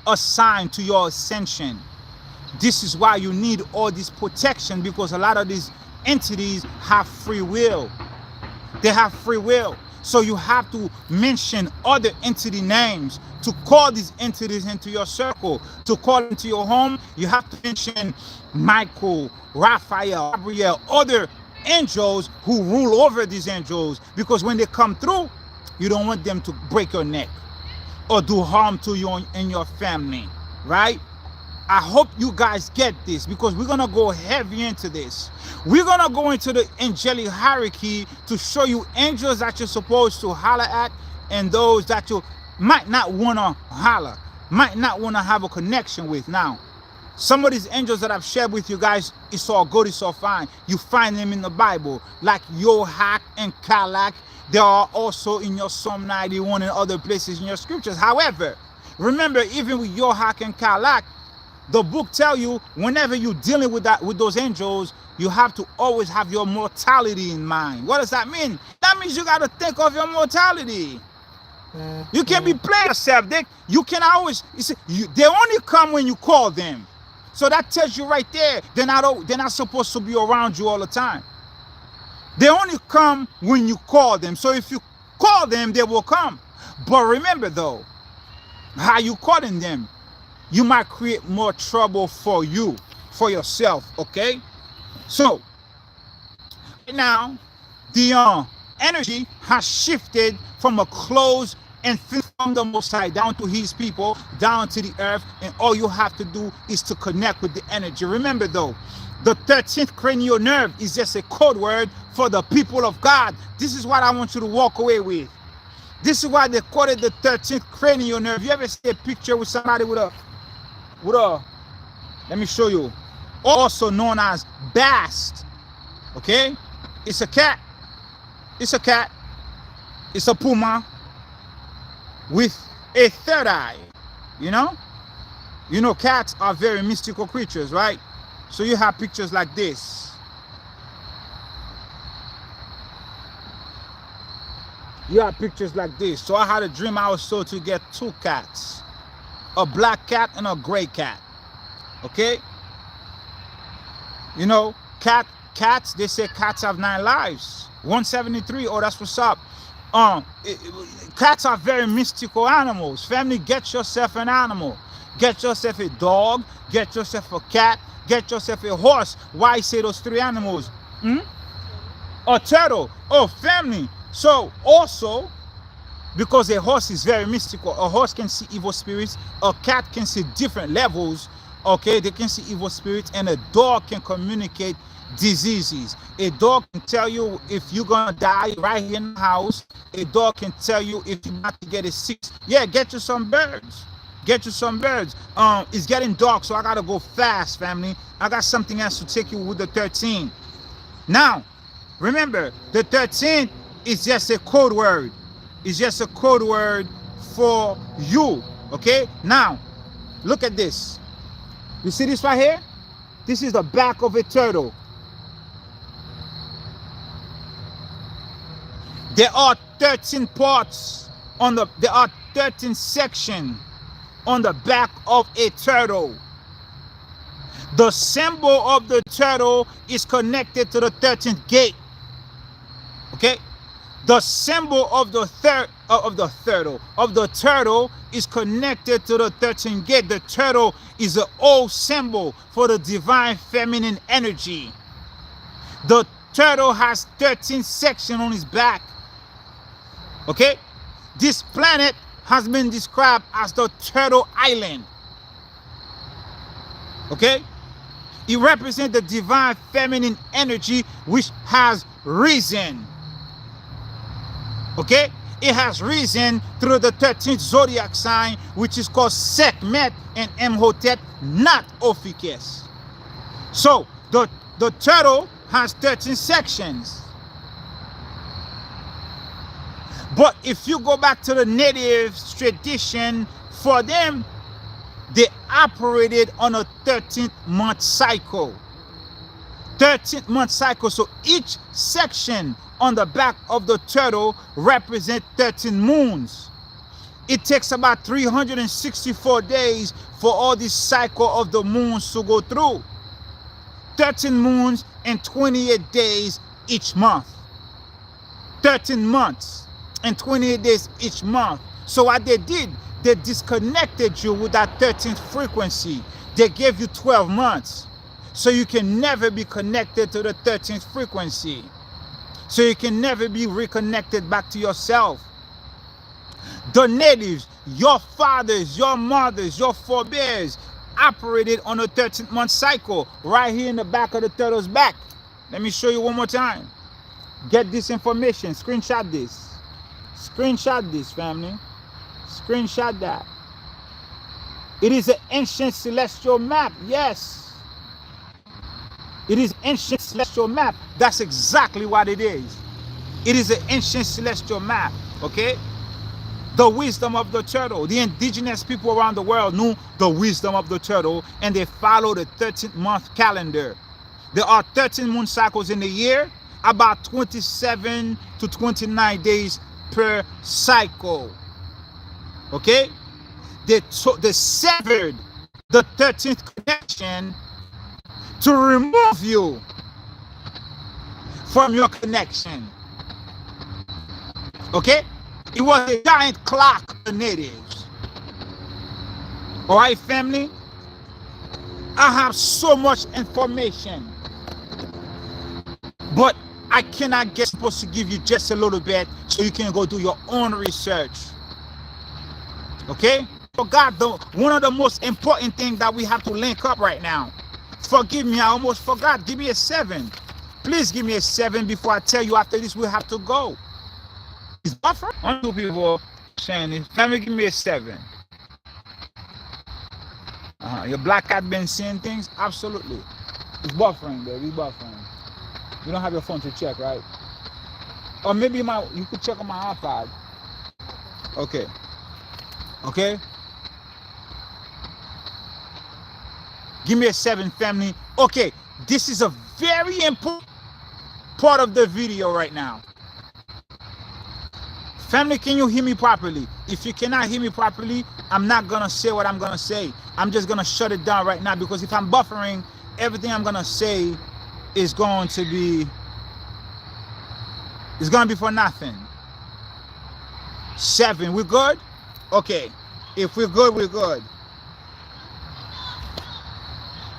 assigned to your ascension. This is why you need all this protection, because a lot of these entities have free will. They have free will. So you have to mention other entity names to call these entities into your circle. To call into your home, you have to mention Michael, Raphael, Gabriel, other angels who rule over these angels, because when they come through, you don't want them to break your neck or do harm to you and your family, right? I hope you guys get this, because we're going to go heavy into this. We're going to go into the angelic hierarchy to show you angels that you're supposed to holler at, and those that you might not want to holler, might not want to have a connection with. Now, some of these angels that I've shared with you guys, it's all good, it's all fine. You find them in the Bible, like Yohak and Kalak. They are also in your Psalm 91 and other places in your scriptures. However, remember, even with Yohak and Kalak, the book tells you whenever you're dealing with those angels, you have to always have your mortality in mind. What does that mean? That means you got to think of your mortality. You can't be playing yourself. You can always, they only come when you call them. So that tells you right there, they're not supposed to be around you all the time. They only come when you call them. So if you call them, they will come. But remember though, how you calling them, you might create more trouble for you, for yourself, okay? So, right now, the energy has shifted from a closed and from the Most High down to his people, down to the earth, and all you have to do is to connect with the energy. Remember though, the 13th cranial nerve is just a code word for the people of God. This is what I want you to walk away with. This is why they call it the 13th cranial nerve. You ever see a picture with somebody with a, let me show you, also known as bast, okay? It's a cat. It's a cat. It's a puma with a third eye, you know? You know, cats are very mystical creatures, right? So you have pictures like this. You have pictures like this. So I had a dream I was told to get two cats, a black cat and a gray cat, okay? You know, cats, they say cats have 9 lives. 173, oh, that's what's up. Cats are very mystical animals. Family, get yourself an animal. Get yourself a dog, get yourself a cat, get yourself a horse. Why say those 3 animals? A turtle. Oh, family. So also, because a horse is very mystical, a horse can see evil spirits, a cat can see different levels, okay? They can see evil spirits, and a dog can communicate diseases. A dog can tell you if you're gonna die right here in the house. A dog can tell you if you're about to get a sick. Yeah, get you some birds. Get you some birds. It's getting dark, so I gotta go fast, family. I got something else to take you with the 13. Now, remember, the 13 is just a code word. It's just a code word for you, okay? Now, look at this. You see this right here? This is the back of a turtle. There are 13 parts on there are 13 sections on the back of a turtle. The symbol of the turtle is connected to the 13th gate. Okay? The symbol of the turtle is connected to the 13th gate. The turtle is an old symbol for the divine feminine energy. The turtle has 13 sections on its back. Okay? This planet has been described as the Turtle Island. Okay? It represents the divine feminine energy which has reason. Okay? It has reason through the 13th zodiac sign, which is called Sekhmet and Imhotep, not Ophiuchus. So the turtle has 13 sections. But if you go back to the native tradition, for them, they operated on a 13th month cycle. 13th month cycle. So each section on the back of the turtle represents 13 moons. It takes about 364 days for all this cycle of the moons to go through. 13 moons and 28 days each month. 13 months and 28 days each month. So what they did, they disconnected you with that 13th frequency. They gave you 12 months. So you can never be connected to the 13th frequency. So you can never be reconnected back to yourself. The natives, your fathers, your mothers, your forebears operated on a 13th month cycle right here in the back of the turtle's back. Let me show you one more time. Get this information. Screenshot this. Screenshot this, family. Screenshot that. It is an ancient celestial map. Yes. It is ancient celestial map. That's exactly what it is. It is an ancient celestial map. Okay? The wisdom of the turtle. The indigenous people around the world knew the wisdom of the turtle, and they followed the 13th month calendar. There are 13 moon cycles in the year, about 27 to 29 days per cycle. Okay? They severed the 13th connection to remove you from your connection. Okay? It was a giant clock of the natives. All right, family? I have so much information, but I cannot get supposed to give you just a little bit so you can go do your own research. Okay? Forgot one of the most important things that we have to link up right now. Forgive me, I almost forgot. Give me a 7. Please give me a 7 before I tell you after this we have to go. It's buffering. One, two people saying this. Family, give me a 7. Your black cat been seeing things? Absolutely. It's buffering, baby. It's buffering. You don't have your phone to check, right? Or maybe you could check on my iPad. Okay. Okay? Give me a 7, family. Okay, this is a very important part of the video right now. Family, can you hear me properly? If you cannot hear me properly, I'm not going to say what I'm going to say. I'm just going to shut it down right now, because if I'm buffering, everything I'm going to say is going to be for nothing. 7, we good? Okay. If we're good, we're good.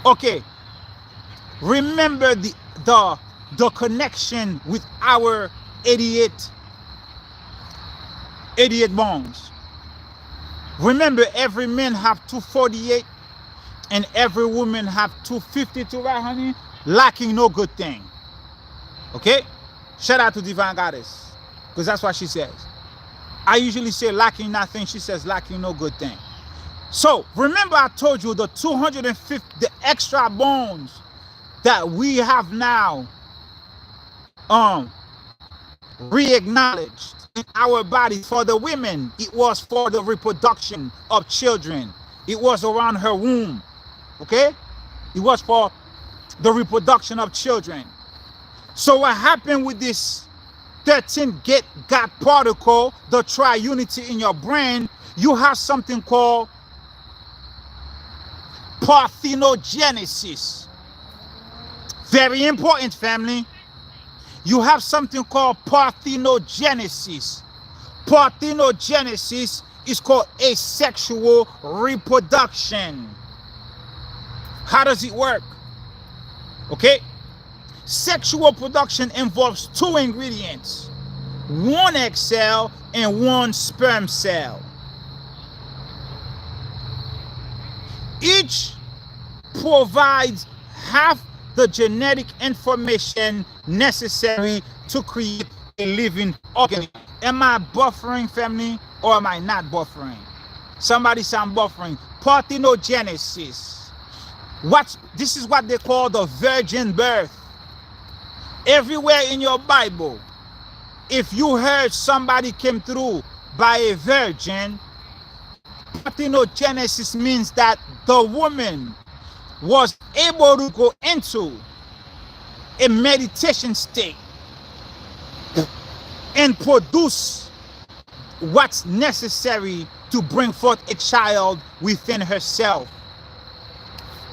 Okay. Remember the connection with our 88 bones. Remember, every man have 248 and every woman have 252, right, honey? Lacking no good thing. Okay? Shout out to Divine Goddess, because that's what she says. I usually say lacking nothing. She says lacking no good thing. So remember, I told you the 250, the extra bones that we have now re-acknowledged in our body. For the women, it was for the reproduction of children. It was around her womb. Okay? It was for the reproduction of children. So what happened with this 13 God particle, the triunity in your brain? You have something called Parthenogenesis. Very important, family. You have something called Parthenogenesis. Parthenogenesis is called asexual reproduction. How does it work? Okay? Sexual production involves 2 ingredients. 1 egg cell and 1 sperm cell. Each provides half the genetic information necessary to create a living organism. Am I buffering, family, or am I not buffering? Somebody say I'm buffering. Parthenogenesis. This is what they call the virgin birth. Everywhere in your Bible, if you heard somebody came through by a virgin, Parthenogenesis means that the woman was able to go into a meditation state and produce what's necessary to bring forth a child within herself.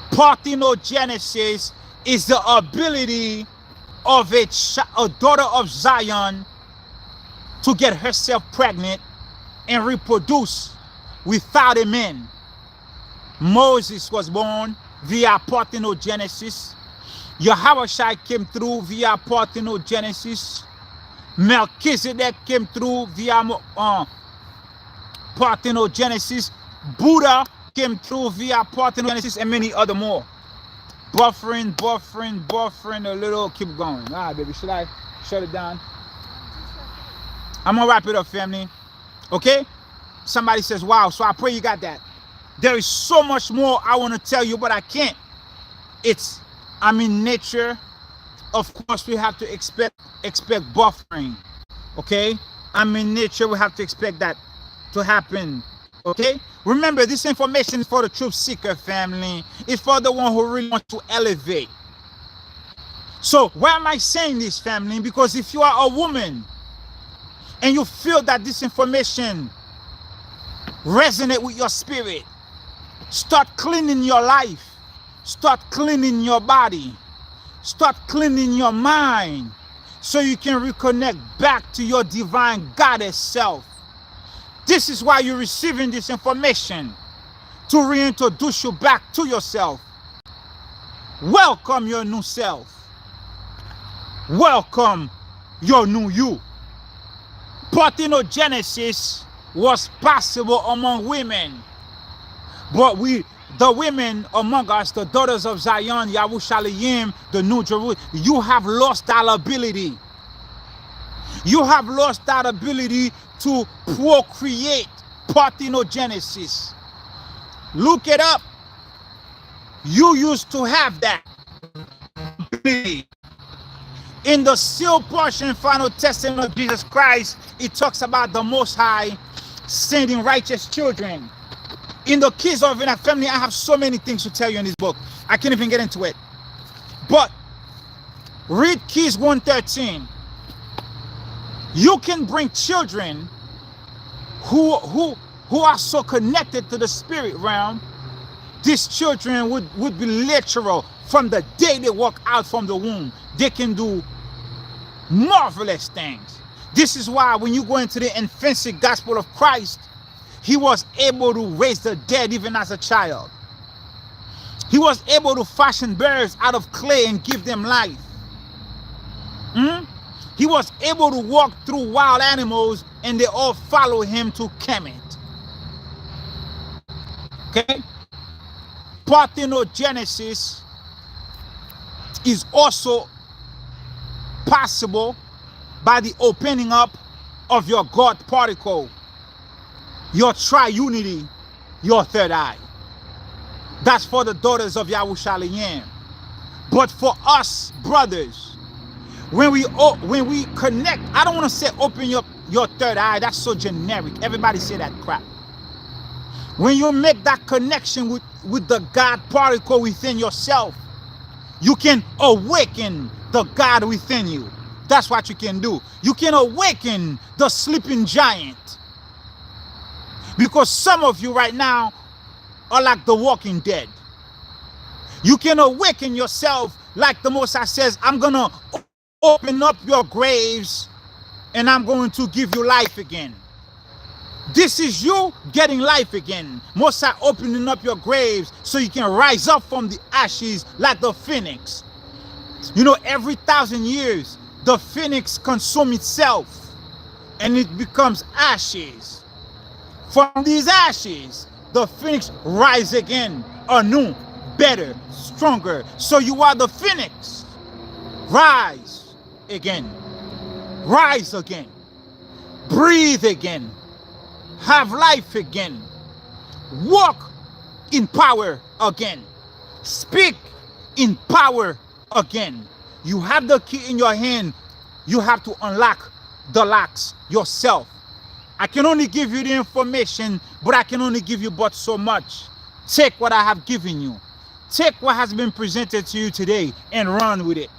Parthenogenesis is the ability of a daughter of Zion to get herself pregnant and reproduce without a man. Moses was born via Parthenogenesis. Yahweh came through via Parthenogenesis. Melchizedek came through via Parthenogenesis. Buddha came through via Parthenogenesis, and many other more. Buffering a little. Keep going. All right, baby. Should I shut it down? I'm gonna wrap it up, family. Okay? Somebody says, wow, so I pray you got that. There is so much more I want to tell you, but I can't. I'm in nature. Of course, we have to expect buffering. Okay? I'm in nature. We have to expect that to happen. Okay? Remember, this information is for the truth seeker, family. It's for the one who really wants to elevate. So, why am I saying this, family? Because if you are a woman and you feel that this information resonates with your spirit, start cleaning your life. Start cleaning your body. Start cleaning your mind so you can reconnect back to your divine goddess self. This is why you're receiving this information, to reintroduce you back to yourself. Welcome your new self. Welcome your new you. Parthenogenesis was possible among women, but the women among us, the daughters of Zion, Yerushalayim, the New Jerusalem, you have lost that ability. You have lost that ability to procreate. Parthenogenesis. Look it up. You used to have that ability. In the sealed portion, final testament of Jesus Christ, it talks about the Most High sending righteous children. In the keys of a family, I have so many things to tell you in this book. I can't even get into it. But read Keys 113. You can bring children who are so connected to the spirit realm. These children would be literal from the day they walk out from the womb. They can do marvelous things. This is why when you go into the infancy gospel of Christ, he was able to raise the dead even as a child. He was able to fashion birds out of clay and give them life. He was able to walk through wild animals and they all follow him to Kemet. Okay? Parthenogenesis is also possible by the opening up of your God particle, your triunity, your third eye. That's for the daughters of Yerushalayim. But for us, brothers, when we connect, I don't want to say open your third eye. That's so generic. Everybody say that crap. When you make that connection with the God particle within yourself, you can awaken the God within you. That's what you can do. You can awaken the sleeping giant. Because some of you right now are like the walking dead. You can awaken yourself like the Most High says, I'm going to open up your graves and I'm going to give you life again. This is you getting life again. Most High opening up your graves so you can rise up from the ashes like the phoenix. You know, every 1,000 years, the phoenix consumes itself and it becomes ashes. From these ashes, the phoenix rises again anew, better, stronger. So you are the phoenix. Rise again. Rise again. Breathe again. Have life again. Walk in power again. Speak in power again. You have the key in your hand. You have to unlock the locks yourself. I can only give you the information, but I can only give you but so much. Take what I have given you. Take what has been presented to you today and run with it.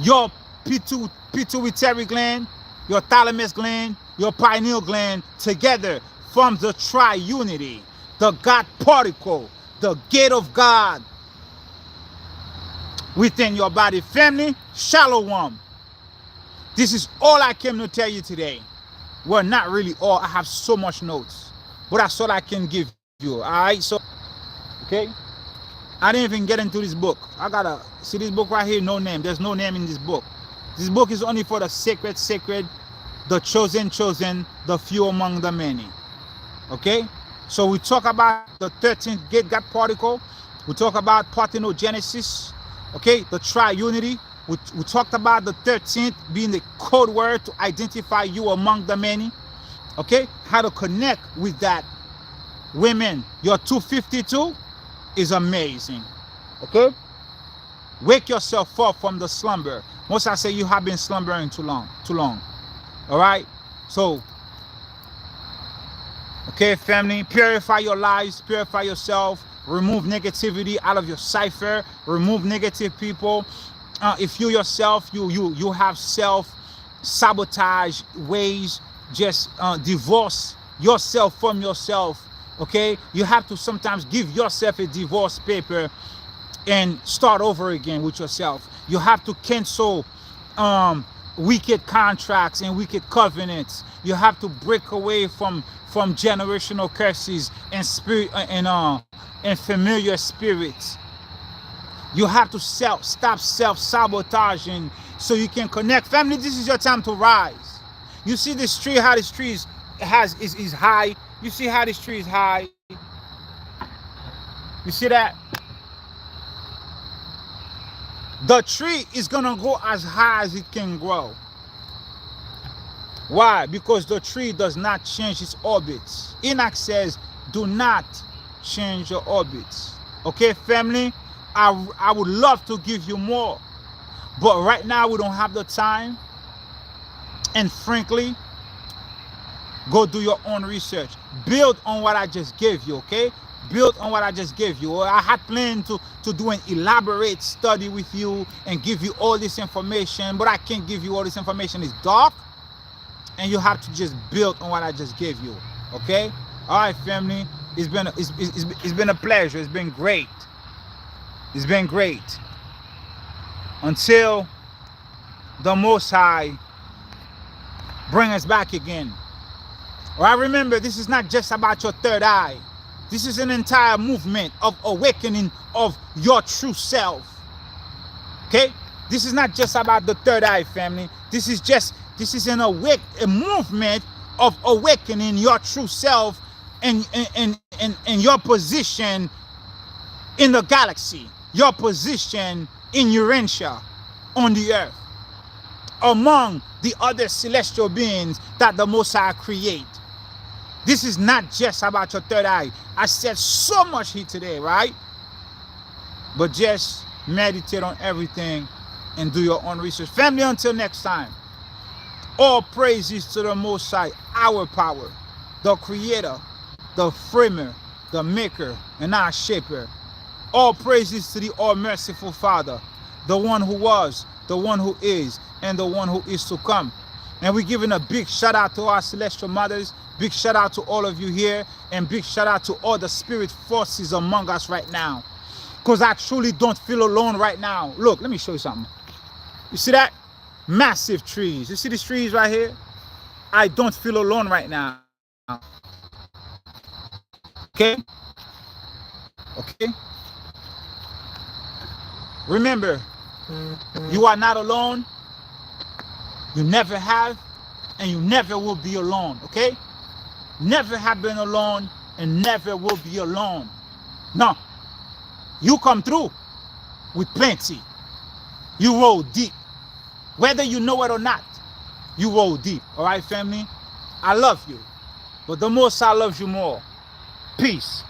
Your pituitary gland, your thalamus gland, your pineal gland together forms the triunity, the God particle, the gate of God within your body. Family, shalom. This is all I came to tell you today. Well, not really all. I have so much notes, but that's all I can give you. All right, so okay. I didn't even get into this book. I gotta see this book right here. No name. There's no name in this book. This book is only for the sacred, the chosen, the few among the many. Okay. So we talk about the 13th gate God particle. We talk about Parthenogenesis. Okay, the triunity. We talked about the 13th being the code word to identify you among the many. Okay, how to connect with that. Women, your 252 is amazing. Okay, wake yourself up from the slumber. Most I say you have been slumbering too long. All right, so okay, family, purify your lives, purify yourself, remove negativity out of your cipher, remove negative people. If you yourself, you have self-sabotage ways, just divorce yourself from yourself, okay? You have to sometimes give yourself a divorce paper and start over again with yourself. You have to cancel wicked contracts and wicked covenants. You have to break away from generational curses and spirit and familiar spirits. You have to stop self-sabotaging so you can connect. Family, this is your time to rise. You see this tree, how this tree is high. You see how this tree is high. You see that? The tree is going to go as high as it can grow. Why? Because the tree does not change its orbits. Enoch says, do not change your orbits. Okay, family? I would love to give you more, but right now we don't have the time. And frankly, go do your own research. Build on what I just gave you, okay? Build on what I just gave you. I had planned to do an elaborate study with you and give you all this information, but I can't give you all this information. It's dark, and you have to just build on what I just gave you, okay? All right, family. It's been a pleasure. It's been great. It's been great. Until the Most High bring us back again. All right, remember, this is not just about your third eye. This is an entire movement of awakening of your true self. Okay? This is not just about the third eye, family. This is a movement of awakening your true self and your position in the galaxy. Your position in Uranus on the earth, among the other celestial beings that the Most High create. This is not just about your third eye. I said so much here today, right? But just meditate on everything and do your own research. Family, until next time, all praises to the Most High, our power, the creator, the framer, the maker, and our shaper. All praises to the all-merciful Father, the one who was, the one who is, and the one who is to come. And we're giving a big shout out to our celestial mothers, big shout out to all of you here, and big shout out to all the spirit forces among us right now. Because I truly don't feel alone right now. Look, let me show you something. You see that? Massive trees. You see these trees right here? I don't feel alone right now. Okay? Okay? Remember, you are not alone. You never have, and you never will be alone, okay? Never have been alone, and never will be alone. No. You come through with plenty. You roll deep. Whether you know it or not, you roll deep. All right, family? I love you. But the Most High loves you more. Peace.